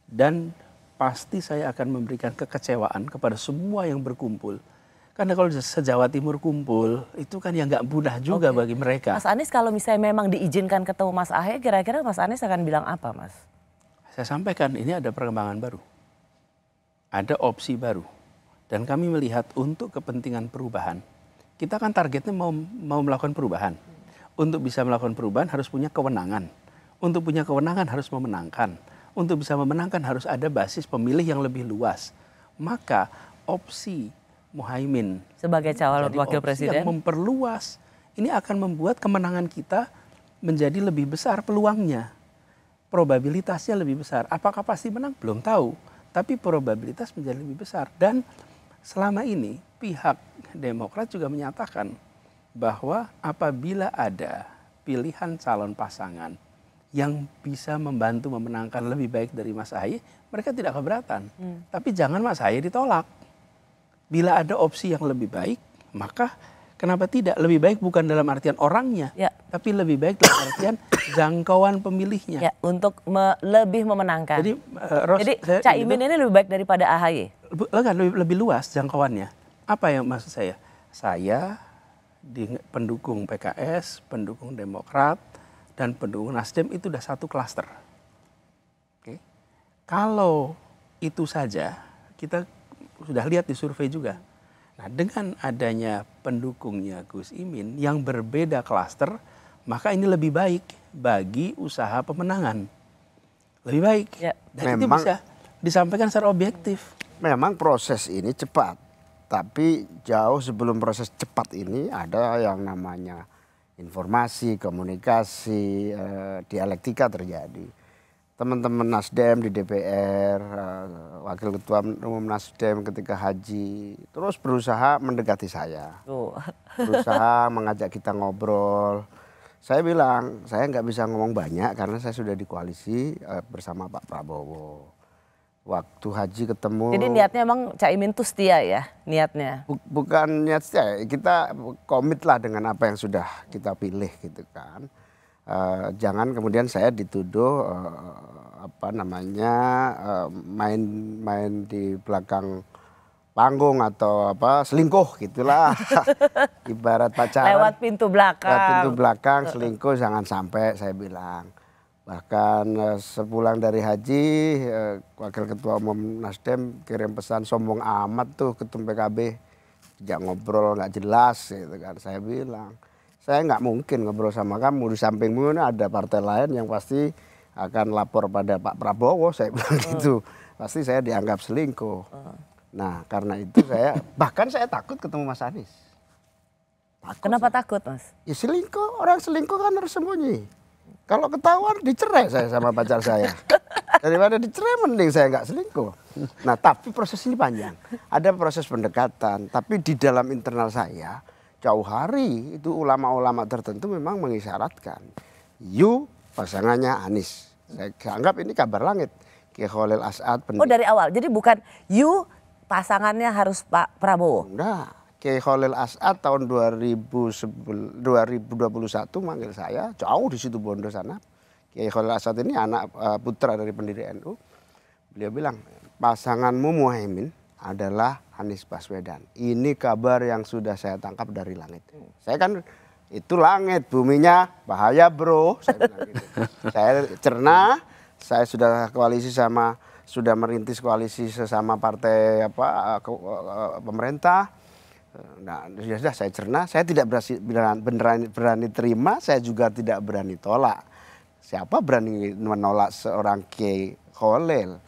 dan pasti saya akan memberikan kekecewaan kepada semua yang berkumpul. Karena kalau se-Jawa Timur kumpul, itu kan yang nggak mudah juga bagi mereka. Mas Anies kalau misalnya memang diizinkan ketemu Mas AHY, kira-kira Mas Anies akan bilang apa, Mas? Saya sampaikan ini ada perkembangan baru. Ada opsi baru. Dan kami melihat untuk kepentingan perubahan, kita kan targetnya mau melakukan perubahan. Untuk bisa melakukan perubahan harus punya kewenangan. Untuk punya kewenangan harus memenangkan. Untuk bisa memenangkan harus ada basis pemilih yang lebih luas. Maka opsi Muhaimin sebagai calon wakil presiden yang memperluas ini akan membuat kemenangan kita menjadi lebih besar peluangnya, probabilitasnya lebih besar. Apakah pasti menang? Belum tahu, tapi probabilitas menjadi lebih besar. Dan selama ini pihak Demokrat juga menyatakan bahwa apabila ada pilihan calon pasangan yang bisa membantu memenangkan lebih baik dari Mas AHY, mereka tidak keberatan. Tapi jangan Mas AHY ditolak. Bila ada opsi yang lebih baik, maka kenapa tidak? Lebih baik bukan dalam artian orangnya, tapi lebih baik dalam artian jangkauan pemilihnya. Ya, untuk lebih memenangkan. Jadi, Caimin ini lebih baik daripada AHY? Lebih luas jangkauannya. Apa yang maksud saya? Saya pendukung PKS, pendukung Demokrat, dan pendukung Nasdem itu sudah satu klaster. Oke. Kalau itu saja, kita sudah lihat di survei juga. Nah, dengan adanya pendukungnya Gus Imin yang berbeda klaster, maka ini lebih baik bagi usaha pemenangan. Lebih baik. Ya. Dan itu bisa disampaikan secara objektif. Memang proses ini cepat. Tapi jauh sebelum proses cepat ini ada yang namanya informasi, komunikasi, dialektika terjadi. Teman-teman Nasdem di DPR, Wakil Ketua Umum Nasdem ketika haji, terus berusaha mendekati saya. Berusaha mengajak kita ngobrol. Saya bilang, saya nggak bisa ngomong banyak karena saya sudah di koalisi bersama Pak Prabowo. Waktu haji ketemu. Jadi niatnya emang Caimin tuh setia ya niatnya? Bukan niat setia, kita komit lah dengan apa yang sudah kita pilih gitu kan. Jangan kemudian saya dituduh main di belakang panggung atau selingkuh gitulah. Ibarat pacaran. Lewat pintu belakang. Lewat pintu belakang selingkuh jangan sampai, saya bilang. Bahkan sepulang dari haji, Wakil Ketua Umum Nasdem kirim pesan sombong amat tuh ketum PKB. Sejak ngobrol nggak jelas gitu kan. Saya bilang, saya nggak mungkin ngobrol sama kamu. Di sampingmu ini ada partai lain yang pasti akan lapor pada Pak Prabowo. Saya bilang gitu. Pasti saya dianggap selingkuh. Nah karena itu bahkan saya takut ketemu Mas Anies. Kenapa takut, Mas? Ya selingkuh, orang selingkuh kan harus sembunyi. Kalau ketahuan dicerai saya sama pacar saya. Daripada dicerai mending saya nggak selingkuh. Nah tapi proses ini panjang. Ada proses pendekatan. Tapi di dalam internal saya jauh hari itu ulama-ulama tertentu memang mengisyaratkan. Pasangannya Anies. Saya anggap ini kabar langit. Kiai Khalil As'ad. Oh dari awal. Jadi bukan pasangannya harus Pak Prabowo? Enggak. Kiai Khalil As'ad tahun 2021 manggil saya, jauh di situ Bondo sana. Kiai Khalil As'ad ini anak putra dari pendiri NU. Beliau bilang, pasanganmu Muhaimin adalah Anies Baswedan. Ini kabar yang sudah saya tangkap dari langit. Saya kan, itu langit, buminya bahaya bro. Saya bilang gitu. Saya cerna, saya sudah koalisi sudah merintis koalisi sesama partai pemerintah. Nah, sudah saya cerna, saya tidak berani terima, saya juga tidak berani tolak. Siapa berani menolak seorang Kiai Khalil?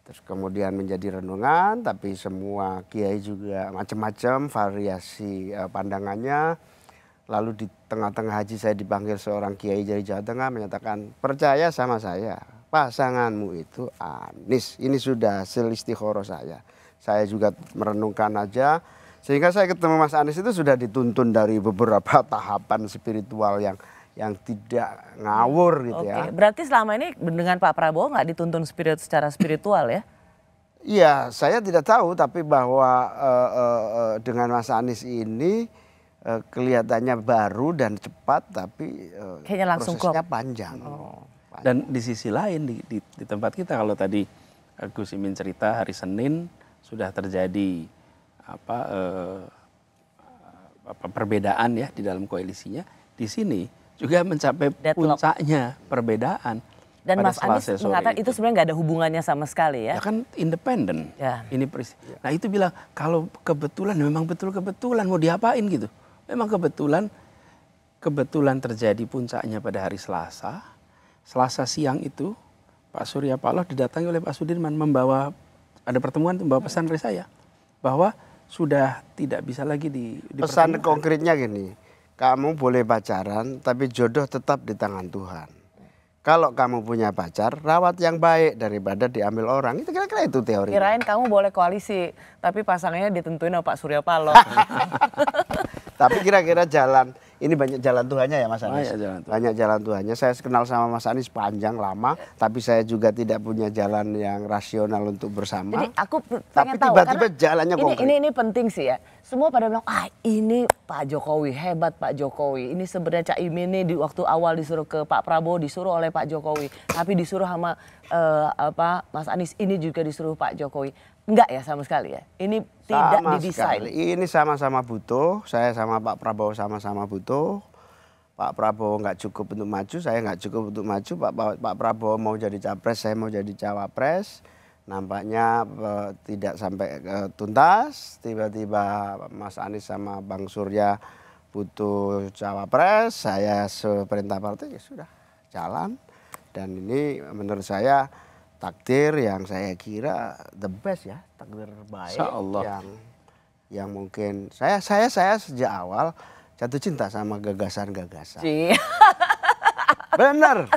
Terus kemudian menjadi renungan, tapi semua kiai juga macam-macam variasi pandangannya. Lalu di tengah-tengah haji saya dipanggil seorang kiai dari Jawa Tengah menyatakan, percaya sama saya, pasanganmu itu Anies. Ini sudah hasil istikharah saya. Saya juga merenungkan aja. Sehingga saya ketemu Mas Anies itu sudah dituntun dari beberapa tahapan spiritual yang tidak ngawur gitu ya. Berarti selama ini dengan Pak Prabowo nggak dituntun secara spiritual ya? Iya, saya tidak tahu, tapi bahwa dengan Mas Anies ini kelihatannya baru dan cepat, tapi kayaknya langsung prosesnya panjang. Dan di sisi lain di tempat kita, kalau tadi Gus Imin cerita hari Senin sudah terjadi perbedaan ya di dalam koalisinya, di sini juga mencapai puncaknya perbedaan. Dan Mas Anies mengatakan itu sebenarnya nggak ada hubungannya sama sekali ya? Ya kan independen. Ya. Ini Nah itu bilang kalau kebetulan, memang betul kebetulan, mau diapain gitu. Memang kebetulan terjadi puncaknya pada hari Selasa. Selasa siang itu Pak Surya Paloh didatangi oleh Pak Sudirman ada pertemuan membawa pesan dari saya bahwa sudah tidak bisa lagi pesan konkretnya gini, kamu boleh pacaran tapi jodoh tetap di tangan Tuhan. Kalau kamu punya pacar, rawat yang baik daripada diambil orang. Itu kira-kira itu teori. Kirain kamu boleh koalisi, tapi pasangannya ditentuin sama Pak Surya Paloh. Tapi kira-kira jalan, ini banyak jalan Tuhannya ya Mas Anies. Banyak jalan Tuhannya. Saya kenal sama Mas Anies panjang lama, tapi saya juga tidak punya jalan yang rasional untuk bersama. Jadi aku tapi tahu, tiba-tiba jalannya konkret. Ini penting sih ya. Semua pada bilang, ini Pak Jokowi, hebat Pak Jokowi. Ini sebenarnya Cak Imin ini di waktu awal disuruh ke Pak Prabowo, disuruh oleh Pak Jokowi. Tapi disuruh sama Mas Anies, ini juga disuruh Pak Jokowi. Enggak ya sama sekali ya? Ini tidak didesain? Ini sama-sama butuh, saya sama Pak Prabowo sama-sama butuh. Pak Prabowo nggak cukup untuk maju, saya nggak cukup untuk maju. Pak Prabowo mau jadi capres, saya mau jadi cawapres. Nampaknya tidak sampai tuntas. Tiba-tiba Mas Anies sama Bang Surya butuh cawapres. Saya seperintah partai ya sudah jalan. Dan ini menurut saya takdir yang saya kira the best ya, takdir baik yang mungkin saya sejak awal jatuh cinta sama gagasan-gagasan. Bener.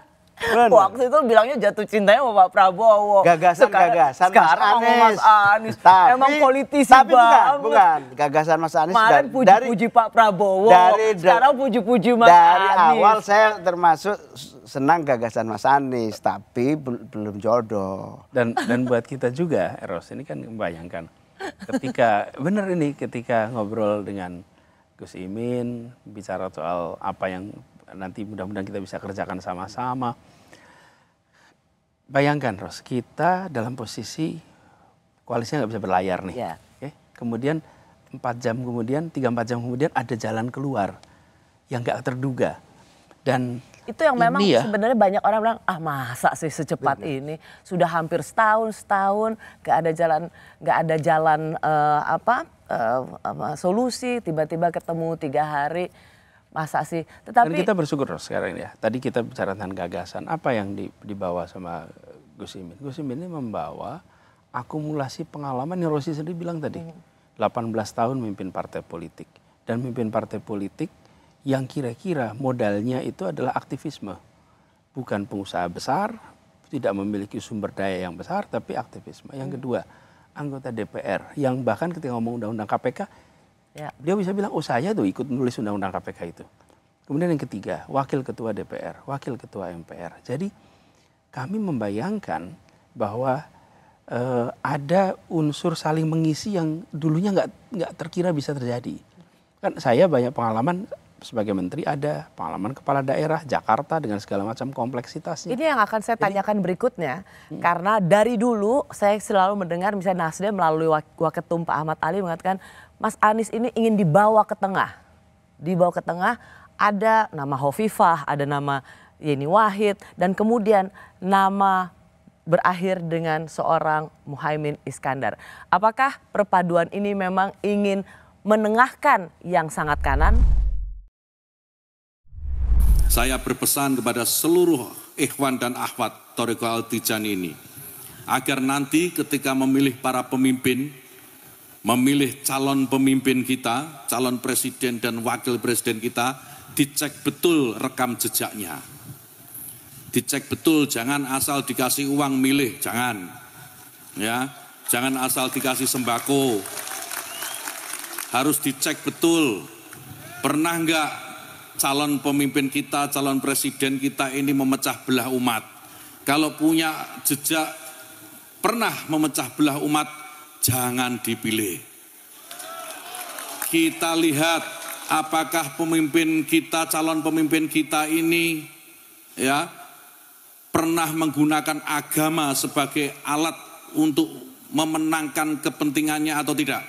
Waktu itu bilangnya jatuh cintanya sama Pak Prabowo. Gagasan-gagasan sekarang Mas Anies. Emang politisi tapi banget. Bukan. Gagasan Mas Anies. Kemarin puji-puji Pak Prabowo. Sekarang puji-puji Mas Anies. Dari awal saya termasuk senang gagasan Mas Anies. Tapi belum jodoh. Dan buat kita juga, Eros, ini kan membayangkan. Ketika ngobrol dengan Gus Imin, bicara soal apa yang nanti mudah-mudahan kita bisa kerjakan sama-sama. Bayangkan Ros, kita dalam posisi koalisinya nggak bisa berlayar nih. Yeah. Okay? Kemudian 3-4 jam kemudian ada jalan keluar yang nggak terduga. Dan itu yang memang sebenarnya banyak orang bilang, masa sih secepat ini, sudah hampir setahun nggak ada jalan solusi, tiba-tiba ketemu 3 hari. Masa sih? Tetapi dan kita bersyukur sekarang ya. Tadi kita bicara tentang gagasan. Apa yang dibawa sama Gus Imin? Gus Imin ini membawa akumulasi pengalaman yang Rosi sendiri bilang tadi. 18 tahun memimpin partai politik. Dan memimpin partai politik yang kira-kira modalnya itu adalah aktivisme. Bukan pengusaha besar, tidak memiliki sumber daya yang besar, tapi aktivisme. Yang kedua, anggota DPR. Yang bahkan ketika ngomong undang-undang KPK, dia bisa bilang, saya tuh ikut nulis undang-undang KPK itu. Kemudian yang ketiga, wakil ketua DPR, wakil ketua MPR. Jadi kami membayangkan bahwa ada unsur saling mengisi yang dulunya nggak terkira bisa terjadi. Kan saya banyak pengalaman sebagai menteri, ada pengalaman kepala daerah Jakarta dengan segala macam kompleksitasnya. Ini yang akan saya tanyakan berikutnya, karena dari dulu saya selalu mendengar misalnya Nasdem melalui Waketum Pak Ahmad Ali mengatakan Mas Anies ini ingin dibawa ke tengah. Dibawa ke tengah, ada nama Hovifah, ada nama Yeni Wahid, dan kemudian nama berakhir dengan seorang Muhaimin Iskandar. Apakah perpaduan ini memang ingin menengahkan yang sangat kanan? Saya berpesan kepada seluruh ikhwan dan akhwat Thariqah Al-Tijani ini, agar nanti ketika memilih para pemimpin, memilih calon pemimpin kita, calon presiden dan wakil presiden kita, dicek betul rekam jejaknya. Dicek betul, jangan asal dikasih uang milih, jangan. Ya, jangan asal dikasih sembako. Harus dicek betul, pernah enggak calon pemimpin kita, calon presiden kita ini memecah belah umat. Kalau punya jejak pernah memecah belah umat, jangan dipilih. Kita lihat apakah pemimpin kita, calon pemimpin kita ini ya pernah menggunakan agama sebagai alat untuk memenangkan kepentingannya atau tidak.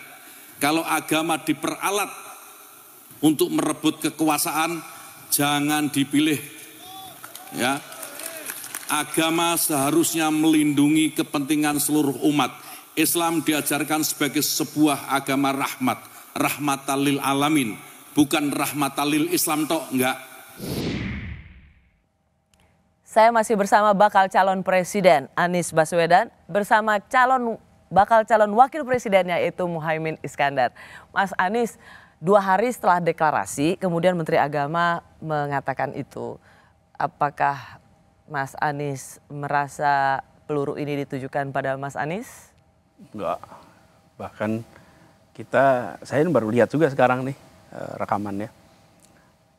Kalau agama diperalat untuk merebut kekuasaan, jangan dipilih. Ya. Agama seharusnya melindungi kepentingan seluruh umat. Islam diajarkan sebagai sebuah agama rahmat, rahmatan lil alamin, bukan rahmatan lil Islam tok, enggak. Saya masih bersama bakal calon presiden Anies Baswedan bersama bakal calon wakil presidennya yaitu Muhaimin Iskandar. Mas Anies, 2 hari setelah deklarasi, kemudian Menteri Agama mengatakan itu. Apakah Mas Anies merasa peluru ini ditujukan pada Mas Anies? Enggak. Bahkan saya baru lihat juga sekarang nih rekamannya.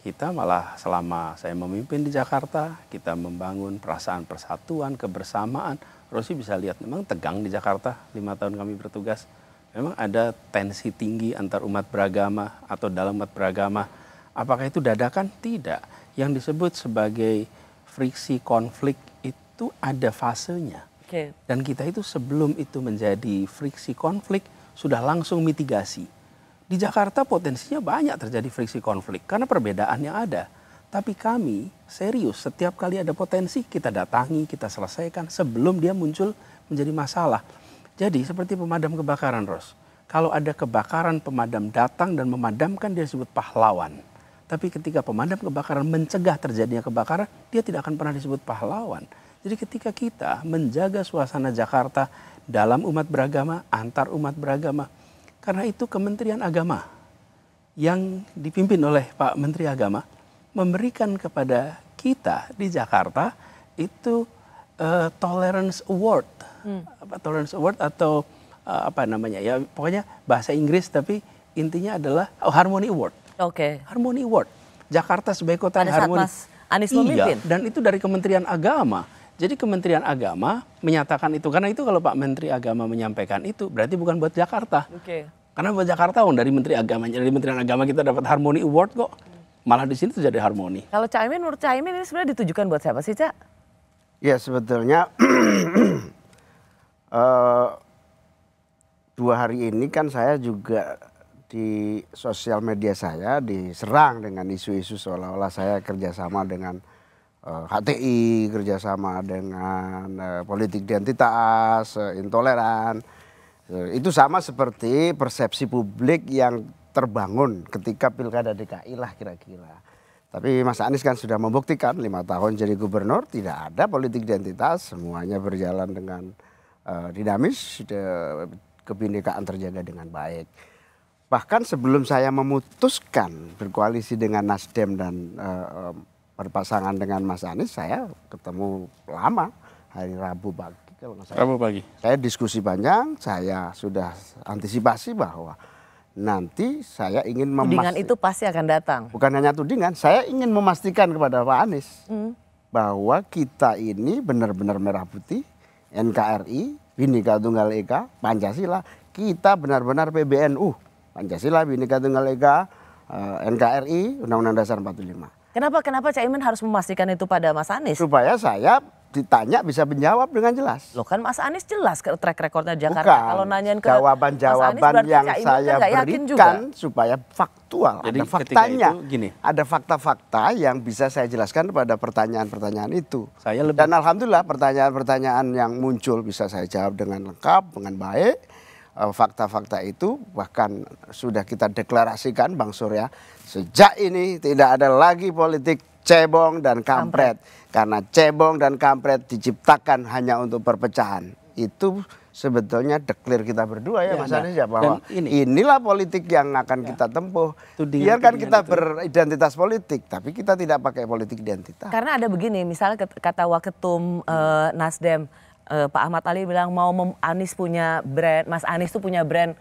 Kita malah selama saya memimpin di Jakarta, kita membangun perasaan persatuan, kebersamaan. Rosi bisa lihat memang tegang di Jakarta 5 tahun kami bertugas. Memang ada tensi tinggi antar umat beragama atau dalam umat beragama. Apakah itu dadakan? Tidak. Yang disebut sebagai friksi konflik itu ada fasenya. Okay. Dan kita itu sebelum itu menjadi friksi konflik sudah langsung mitigasi. Di Jakarta potensinya banyak terjadi friksi konflik karena perbedaannya ada. Tapi kami serius, setiap kali ada potensi kita datangi, kita selesaikan sebelum dia muncul menjadi masalah. Jadi seperti pemadam kebakaran, Ros. Kalau ada kebakaran, pemadam datang dan memadamkan, dia disebut pahlawan. Tapi ketika pemadam kebakaran mencegah terjadinya kebakaran, dia tidak akan pernah disebut pahlawan. Jadi ketika kita menjaga suasana Jakarta dalam umat beragama, antar umat beragama, karena itu Kementerian Agama yang dipimpin oleh Pak Menteri Agama memberikan kepada kita di Jakarta itu Tolerance Award. Tolerance Award atau apa namanya ya, pokoknya bahasa Inggris tapi intinya adalah Harmony Award. Oke. Harmony Award. Jakarta sebagai kota yang harmoni. Mas Anies memimpin. Iya, dan itu dari Kementerian Agama. Jadi Kementerian Agama menyatakan itu, karena itu kalau Pak Menteri Agama menyampaikan itu berarti bukan buat Jakarta. Oke. Karena buat Jakarta dari Menteri Agamanya, dari Kementerian Agama kita dapat Harmony Award kok. Malah di sini terjadi harmoni. Kalau Caimin, menurut Caimin ini sebenarnya ditujukan buat siapa sih, Cak? Ya sebetulnya 2 hari ini kan saya juga di sosial media saya diserang dengan isu-isu seolah-olah saya kerjasama dengan HTI, kerjasama dengan politik identitas, intoleran. Itu sama seperti persepsi publik yang terbangun ketika Pilkada DKI lah kira-kira. Tapi Mas Anies kan sudah membuktikan 5 tahun jadi gubernur tidak ada politik identitas, semuanya berjalan dengan dinamis, kebinekaan terjaga dengan baik. Bahkan sebelum saya memutuskan berkoalisi dengan Nasdem dan berpasangan dengan Mas Anies, saya ketemu lama hari Rabu pagi. Kalau nggak salah. Rabu pagi. Saya diskusi panjang, saya sudah antisipasi bahwa nanti saya ingin memastikan. Tudingan itu pasti akan datang. Bukan hanya tudingan, saya ingin memastikan kepada Pak Anies bahwa kita ini benar-benar merah putih, NKRI, Bhinneka Tunggal Ika, Pancasila, kita benar-benar PBNU, Pancasila, Bhinneka Tunggal Ika, NKRI, Undang-Undang Dasar 45. Kenapa Caimin harus memastikan itu pada Mas Anies? Supaya saya ditanya bisa menjawab dengan jelas. Loh kan Mas Anies jelas ke track recordnya Jakarta. Bukan. Kalau nanyain ke jawaban-jawaban yang saya berikan supaya faktual. Jadi ada faktanya. itu gini. Ada fakta-fakta yang bisa saya jelaskan pada pertanyaan-pertanyaan itu. Saya Dan alhamdulillah pertanyaan-pertanyaan yang muncul bisa saya jawab dengan lengkap, dengan baik. Fakta-fakta itu bahkan sudah kita deklarasikan Bang Surya. Sejak ini tidak ada lagi politik cebong dan kampret. Karena cebong dan kampret diciptakan hanya untuk perpecahan. Itu sebetulnya declare kita berdua ya Mas Anies ya, bahwa inilah politik yang akan kita tempuh. Biarkan kita beridentitas politik, tapi kita tidak pakai politik identitas. Karena ada begini, misalnya kata Waketum Nasdem, Pak Ahmad Ali bilang mau Anies punya brand, Mas Anies tuh punya brand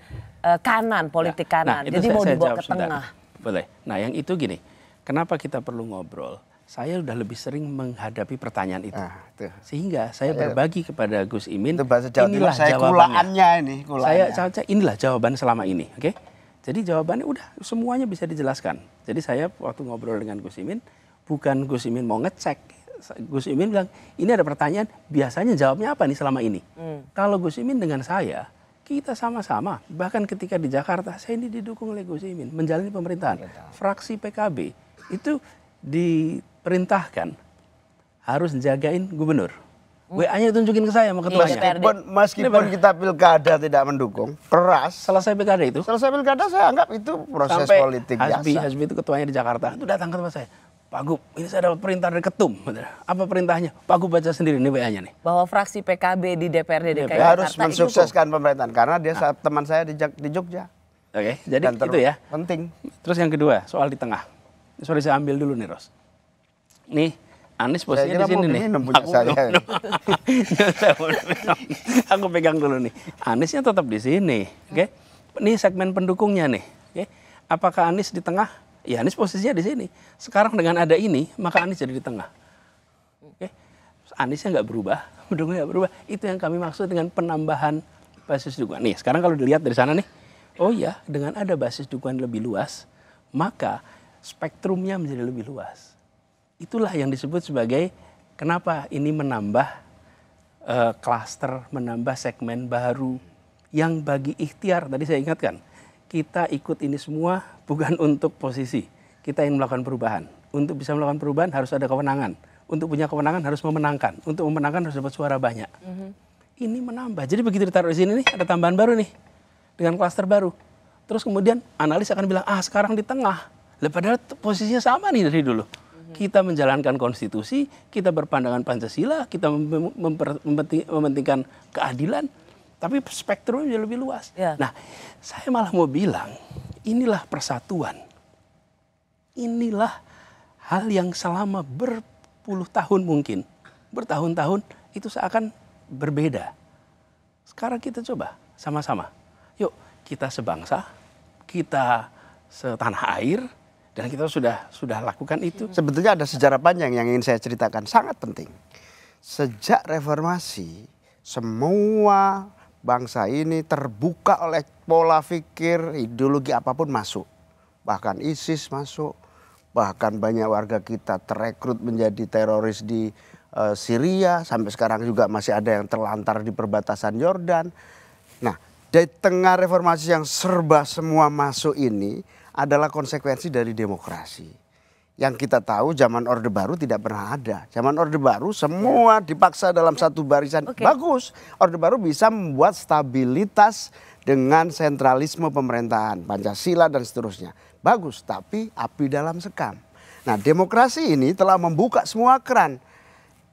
kanan, politik kanan. Jadi mau dibawa ke tengah. Boleh. Nah yang itu gini, kenapa kita perlu ngobrol? Saya udah lebih sering menghadapi pertanyaan itu. Sehingga saya berbagi kepada Gus Imin, inilah jawabannya. Inilah jawaban selama ini. Oke? Jadi jawabannya udah semuanya bisa dijelaskan. Jadi saya waktu ngobrol dengan Gus Imin, bukan Gus Imin mau ngecek. Gus Imin bilang, ini ada pertanyaan, biasanya jawabnya apa nih selama ini? Kalau Gus Imin dengan saya, kita sama-sama. Bahkan ketika di Jakarta, saya ini didukung oleh Gus Imin, menjalani pemerintahan. Fraksi PKB itu diperintahkan harus jagain gubernur. WA-nya tunjukin ke saya sama ketuanya. Meskipun kita pilkada tidak mendukung, keras. Selesai pilkada itu? Selesai pilkada saya anggap itu proses politik biasa. Hasbi itu ketuanya di Jakarta, itu datang ke tempat saya. Pak Gub, ini saya dapat perintah dari ketum. Apa perintahnya? Pak Gub baca sendiri nih WA-nya nih. Bahwa fraksi PKB di DPRD DKI harus mensukseskan pemerintahan. Karena dia teman saya di Jogja. Oke, jadi itu ya. Penting. Terus yang kedua, soal di tengah. Sorry saya ambil dulu nih Ros. Nih Anies posisinya di sini nih. Aku pegang dulu nih. Aniesnya tetap di sini. Oke. Ini segmen pendukungnya nih. Oke. Apakah Anies di tengah? Ya Anies posisinya di sini. Sekarang dengan ada ini, maka Anies jadi di tengah. Oke. Aniesnya nggak berubah, pendukungnya nggak berubah. Itu yang kami maksud dengan penambahan basis dukungan. Nih sekarang kalau dilihat dari sana nih, oh ya dengan ada basis dukungan lebih luas, maka spektrumnya menjadi lebih luas. Itulah yang disebut sebagai kenapa ini menambah klaster, menambah segmen baru yang bagi ikhtiar. Tadi saya ingatkan, kita ikut ini semua bukan untuk posisi. Kita ingin melakukan perubahan. Untuk bisa melakukan perubahan harus ada kewenangan. Untuk punya kewenangan harus memenangkan. Untuk memenangkan harus dapat suara banyak. Ini menambah. Jadi begitu ditaruh di sini nih, ada tambahan baru nih. Dengan klaster baru. Terus kemudian analis akan bilang, sekarang di tengah. Padahal posisinya sama nih dari dulu. Kita menjalankan konstitusi, kita berpandangan Pancasila, kita mementingkan keadilan, tapi spektrumnya lebih luas. Nah, saya malah mau bilang, inilah persatuan. Inilah hal yang selama berpuluh tahun mungkin, bertahun-tahun itu seakan berbeda. Sekarang kita coba sama-sama. Yuk, kita sebangsa, kita setanah air, dan kita sudah lakukan itu. Sebetulnya ada sejarah panjang yang ingin saya ceritakan, sangat penting. Sejak reformasi, semua bangsa ini terbuka oleh pola pikir, ideologi apapun masuk. Bahkan ISIS masuk, bahkan banyak warga kita terekrut menjadi teroris di Syria, sampai sekarang juga masih ada yang terlantar di perbatasan Yordan. Nah, dari tengah reformasi yang serba semua masuk ini, adalah konsekuensi dari demokrasi. Yang kita tahu zaman Orde Baru tidak pernah ada. Zaman Orde Baru semua dipaksa dalam satu barisan. Bagus. Orde Baru bisa membuat stabilitas dengan sentralisme pemerintahan, Pancasila dan seterusnya. Bagus, tapi api dalam sekam. Nah, demokrasi ini telah membuka semua keran.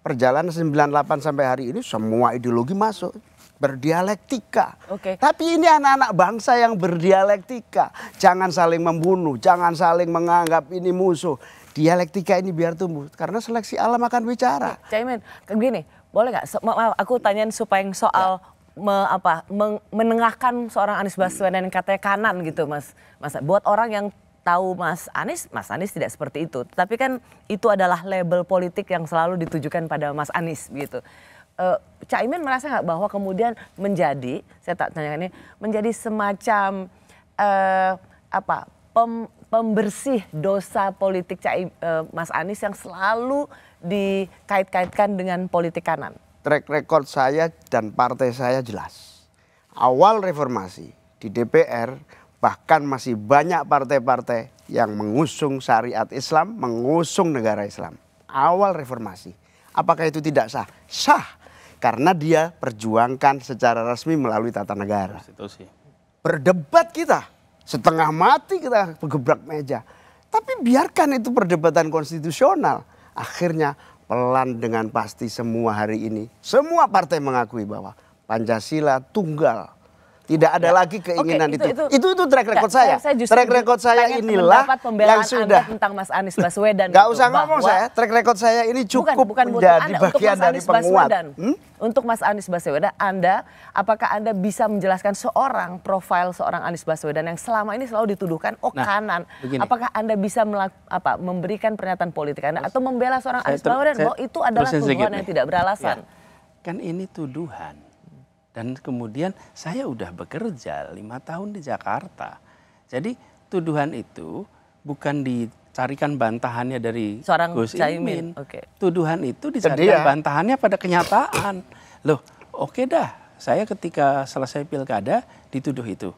Perjalanan 98 sampai hari ini semua ideologi masuk. Berdialektika. Tapi ini anak-anak bangsa yang berdialektika. Jangan saling membunuh, jangan saling menganggap ini musuh. Dialektika ini biar tumbuh, karena seleksi alam akan bicara. Caimin, begini, boleh nggak? Maaf, aku tanyain supaya soal menengahkan seorang Anies Baswedan yang katanya kanan gitu, Mas. Buat orang yang tahu Mas Anies tidak seperti itu. Tapi kan itu adalah label politik yang selalu ditujukan pada Mas Anies gitu. Caimin merasa nggak bahwa kemudian menjadi, saya tak tanya ini, menjadi semacam pembersih dosa politik Mas Anies yang selalu dikait-kaitkan dengan politik kanan? Track record saya dan partai saya jelas. Awal reformasi di DPR bahkan masih banyak partai-partai yang mengusung syariat Islam, mengusung negara Islam. Awal reformasi. Apakah itu tidak sah? Sah. Karena dia perjuangkan secara resmi melalui tata negara. Berdebat kita, setengah mati kita bergebrak meja. Tapi biarkan itu perdebatan konstitusional. Akhirnya pelan dengan pasti semua hari ini, semua partai mengakui bahwa Pancasila tunggal. Tidak ada lagi keinginan itu track record saya. Track record saya inilah yang sudah tentang Mas Anies Baswedan. Gak usah ngomong saya, track record saya ini cukup menjadi bagian dari penguat. Untuk Mas Anies Baswedan, apakah Anda bisa menjelaskan profil seorang Anies Baswedan yang selama ini selalu dituduhkan kanan? Begini. Apakah Anda bisa memberikan pernyataan politik Anda atau membela seorang Anies Baswedan bahwa itu adalah tuduhan yang tidak beralasan? Kan ini tuduhan. Dan kemudian saya udah bekerja 5 tahun di Jakarta. Jadi tuduhan itu bukan dicarikan bantahannya dari Gus Imin. Tuduhan itu dicarikan bantahannya pada kenyataan. Loh, oke dah. Saya ketika selesai pilkada dituduh itu.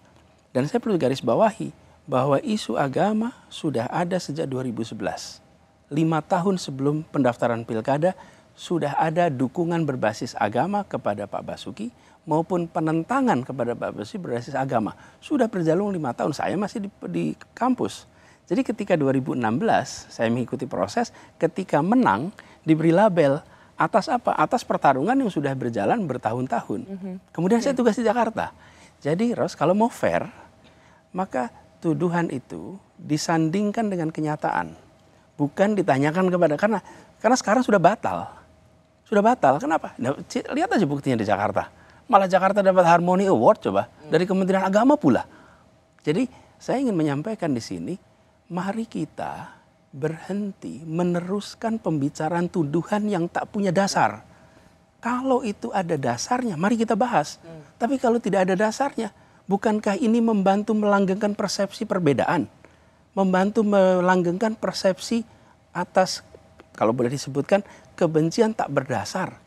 Dan saya perlu garis bawahi bahwa isu agama sudah ada sejak 2011. 5 tahun sebelum pendaftaran pilkada sudah ada dukungan berbasis agama kepada Pak Basuki maupun penentangan kepada Pak Basuki berbasis agama. Sudah berjalan 5 tahun, saya masih di kampus. Jadi ketika 2016 saya mengikuti proses, ketika menang diberi label atas apa? Atas pertarungan yang sudah berjalan bertahun-tahun. Kemudian saya tugas di Jakarta. Jadi Ros, kalau mau fair, maka tuduhan itu disandingkan dengan kenyataan. Bukan ditanyakan karena sekarang sudah batal. Sudah batal, kenapa? Nah, lihat aja buktinya di Jakarta. Malah Jakarta dapat Harmony Award coba dari Kementerian Agama pula. Jadi saya ingin menyampaikan di sini, mari kita berhenti meneruskan pembicaraan tuduhan yang tak punya dasar. Kalau itu ada dasarnya, mari kita bahas. Tapi kalau tidak ada dasarnya, bukankah ini membantu melanggengkan persepsi perbedaan? Membantu melanggengkan persepsi atas, kalau boleh disebutkan, kebencian tak berdasar.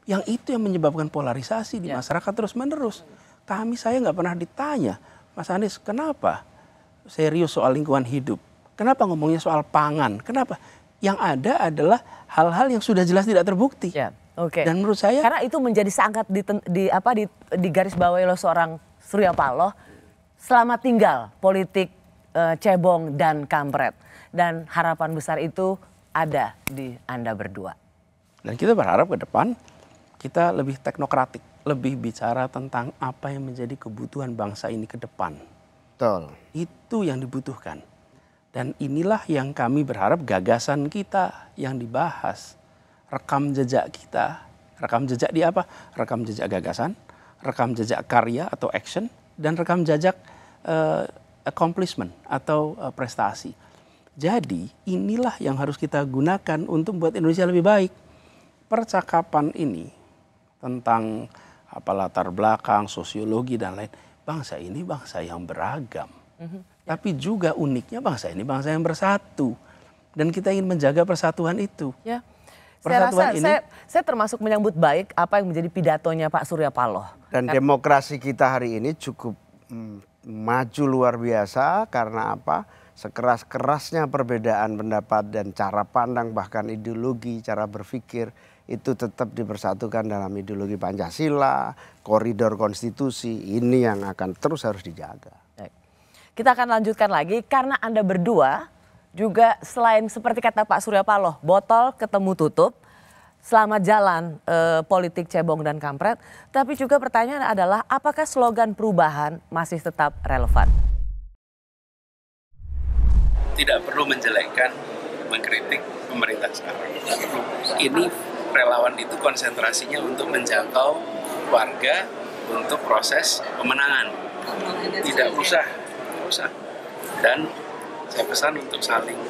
Yang itu yang menyebabkan polarisasi di masyarakat terus-menerus. Saya nggak pernah ditanya, Mas Anies, kenapa serius soal lingkungan hidup? Kenapa ngomongnya soal pangan? Kenapa? Yang ada adalah hal-hal yang sudah jelas tidak terbukti. Dan menurut saya, karena itu menjadi sangat digarisbawahi oleh seorang Surya Paloh selama tinggal politik cebong dan kampret. Dan harapan besar itu ada di Anda berdua. Dan kita berharap ke depan kita lebih teknokratik, lebih bicara tentang apa yang menjadi kebutuhan bangsa ini ke depan. Betul. Itu yang dibutuhkan. Dan inilah yang kami berharap gagasan kita yang dibahas. Rekam jejak kita. Rekam jejak di apa? Rekam jejak gagasan, rekam jejak karya atau action, dan rekam jejak accomplishment atau prestasi. Jadi inilah yang harus kita gunakan untuk membuat Indonesia lebih baik. Percakapan ini tentang latar belakang, sosiologi dan lain. Bangsa ini bangsa yang beragam. Tapi juga uniknya bangsa ini bangsa yang bersatu. Dan kita ingin menjaga persatuan itu. Ya. Saya termasuk menyambut baik apa yang menjadi pidatonya Pak Surya Paloh. Dan demokrasi kita hari ini cukup maju luar biasa karena apa? Sekeras-kerasnya perbedaan pendapat dan cara pandang bahkan ideologi, cara berpikir itu tetap dipersatukan dalam ideologi Pancasila, koridor konstitusi, ini yang akan terus harus dijaga. Kita akan lanjutkan lagi karena Anda berdua juga selain seperti kata Pak Surya Paloh, botol ketemu tutup, selamat jalan politik cebong dan kampret, tapi juga pertanyaan adalah apakah slogan perubahan masih tetap relevan? Tidak perlu menjelekkan, mengkritik pemerintah sekarang. Ini relawan itu konsentrasinya untuk menjangkau warga untuk proses pemenangan. Tidak usah. Dan saya pesan untuk saling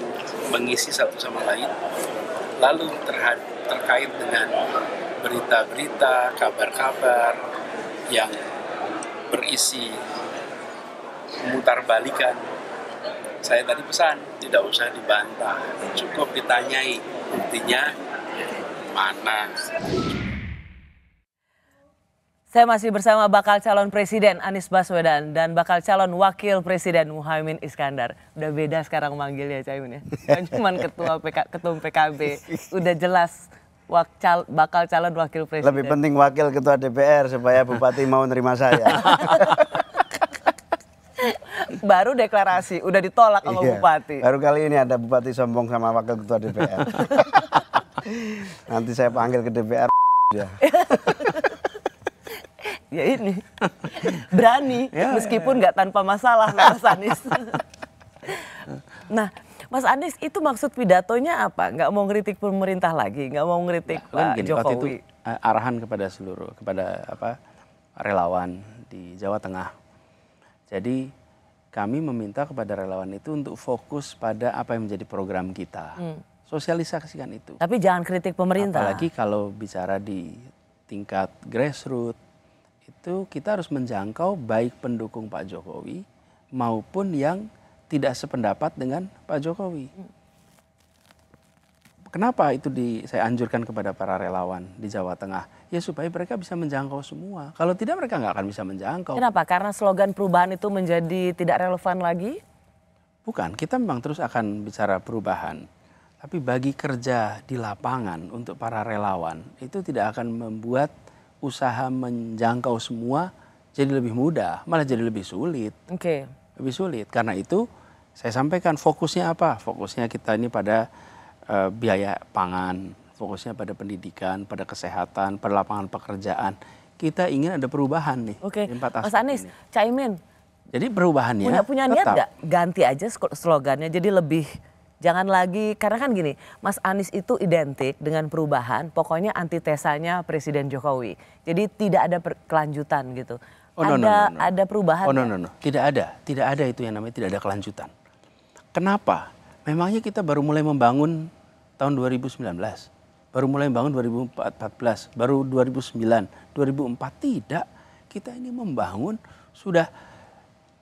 mengisi satu sama lain. Lalu terkait dengan berita-berita, kabar-kabar yang berisi memutarbalikan. Saya tadi pesan, tidak usah dibantah, cukup ditanyai buktinya mana. Saya masih bersama bakal calon presiden Anies Baswedan dan bakal calon wakil presiden Muhaimin Iskandar. Udah beda sekarang manggilnya Caimin ya. Bukan cuma ketum PKB, udah jelas bakal calon wakil presiden. Lebih penting wakil ketua DPR supaya bupati mau nerima saya. Baru deklarasi, udah ditolak sama bupati. Baru kali ini ada bupati sombong sama wakil ketua DPR. Nanti saya panggil ke DPR ya. Ya ini, berani meskipun nggak tanpa masalah Mas Anies. Nah, Mas Anies itu maksud pidatonya apa? Nggak mau ngeritik pemerintah lagi, nggak mau ngeritik Pak Jokowi. Waktu itu arahan kepada relawan di Jawa Tengah. Jadi kami meminta kepada relawan itu untuk fokus pada apa yang menjadi program kita. Sosialisasikan itu. Tapi jangan kritik pemerintah. Apalagi kalau bicara di tingkat grassroots, itu kita harus menjangkau baik pendukung Pak Jokowi maupun yang tidak sependapat dengan Pak Jokowi. Kenapa itu saya anjurkan kepada para relawan di Jawa Tengah? Ya supaya mereka bisa menjangkau semua. Kalau tidak mereka nggak akan bisa menjangkau. Kenapa? Karena slogan perubahan itu menjadi tidak relevan lagi? Bukan, kita memang terus akan bicara perubahan. Tapi bagi kerja di lapangan untuk para relawan itu tidak akan membuat usaha menjangkau semua jadi lebih mudah, malah jadi lebih sulit. Oke. Lebih sulit. Karena itu saya sampaikan fokusnya apa? Fokusnya kita ini pada biaya pangan, fokusnya pada pendidikan, pada kesehatan, pada lapangan pekerjaan. Kita ingin ada perubahan nih. Oke, Mas Anies, Caimin. Jadi perubahannya punya niat nggak ganti aja slogannya jadi lebih, jangan lagi, karena kan gini, Mas Anies itu identik dengan perubahan, pokoknya antitesanya Presiden Jokowi. Jadi tidak ada kelanjutan gitu. Ada perubahan? Tidak ada itu yang namanya tidak ada kelanjutan. Kenapa? Memangnya kita baru mulai membangun tahun 2019, baru mulai membangun 2014, baru 2009, 2004, tidak. Kita ini membangun sudah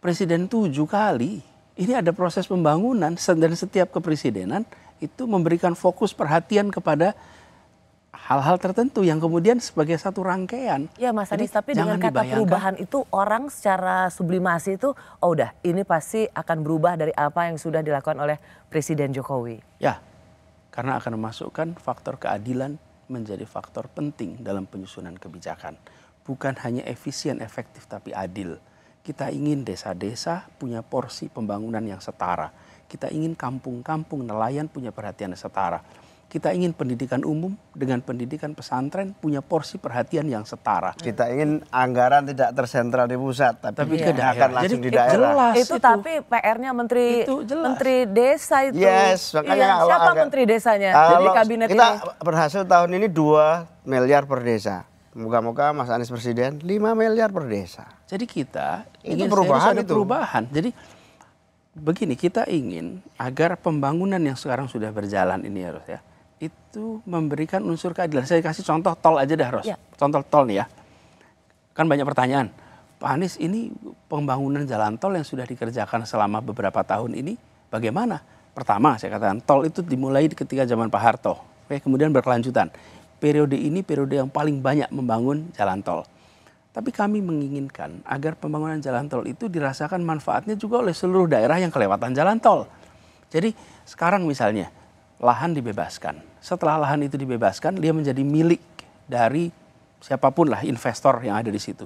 presiden 7 kali. Ini ada proses pembangunan dan setiap kepresidenan itu memberikan fokus perhatian kepada hal-hal tertentu yang kemudian sebagai satu rangkaian. Ya Mas Anies, tapi dengan kata perubahan itu orang secara sublimasi itu, oh udah ini pasti akan berubah dari apa yang sudah dilakukan oleh Presiden Jokowi. Ya, karena akan memasukkan faktor keadilan menjadi faktor penting dalam penyusunan kebijakan. Bukan hanya efisien, efektif, tapi adil. Kita ingin desa-desa punya porsi pembangunan yang setara. Kita ingin kampung-kampung nelayan punya perhatian yang setara. Kita ingin pendidikan umum dengan pendidikan pesantren punya porsi perhatian yang setara. Kita ingin anggaran tidak tersentral di pusat, tapi ke daerah. akan langsung jadi, di daerah. Jelas itu. Tapi PR-nya Menteri Desa itu. Yes, makanya siapa Menteri Desanya? Jadi kabinet kita ini. Berhasil tahun ini 2 miliar per desa. Moga-moga Mas Anies Presiden 5 miliar per desa. Jadi kita ingin perubahan. Jadi begini, kita ingin agar pembangunan yang sekarang sudah berjalan ini harus ya, itu memberikan unsur keadilan. Saya kasih contoh tol aja dah, Ros. Ya. Contoh tol nih ya. Kan banyak pertanyaan. Pak Anies, ini pembangunan jalan tol yang sudah dikerjakan selama beberapa tahun ini bagaimana? Pertama, saya katakan tol itu dimulai ketika zaman Pak Harto. Oke, kemudian berkelanjutan. Periode ini periode yang paling banyak membangun jalan tol. Tapi kami menginginkan agar pembangunan jalan tol itu dirasakan manfaatnya juga oleh seluruh daerah yang kelewatan jalan tol. Jadi sekarang misalnya lahan dibebaskan. Setelah lahan itu dibebaskan, dia menjadi milik dari siapapun lah investor yang ada di situ.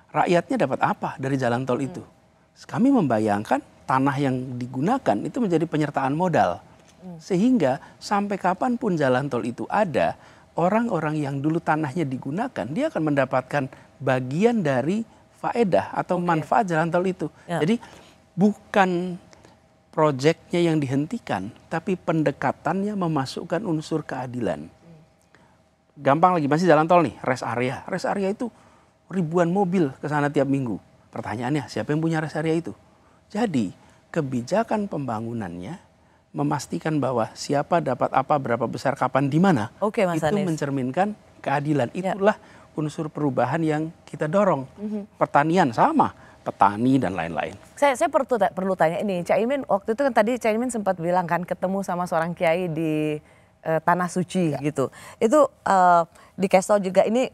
Rakyatnya dapat apa dari jalan tol itu? Kami membayangkan tanah yang digunakan itu menjadi penyertaan modal. Sehingga sampai kapanpun jalan tol itu ada, orang-orang yang dulu tanahnya digunakan, dia akan mendapatkan bagian dari faedah atau manfaat jalan tol itu. Ya. Jadi bukan proyeknya yang dihentikan, tapi pendekatannya memasukkan unsur keadilan. Gampang lagi, masih jalan tol nih, rest area. Rest area itu ribuan mobil ke sana tiap minggu. Pertanyaannya, siapa yang punya rest area itu? Jadi kebijakan pembangunannya memastikan bahwa siapa dapat apa, berapa besar, kapan, di mana, Mas itu Anies mencerminkan keadilan. Itulah unsur perubahan yang kita dorong. Pertanian sama, petani dan lain-lain. Saya perlu tanya ini, Cak Imin waktu itu kan tadi Cak Imin sempat bilang kan ketemu sama seorang kiai di Tanah Suci gitu. Itu dikasih tahu juga ini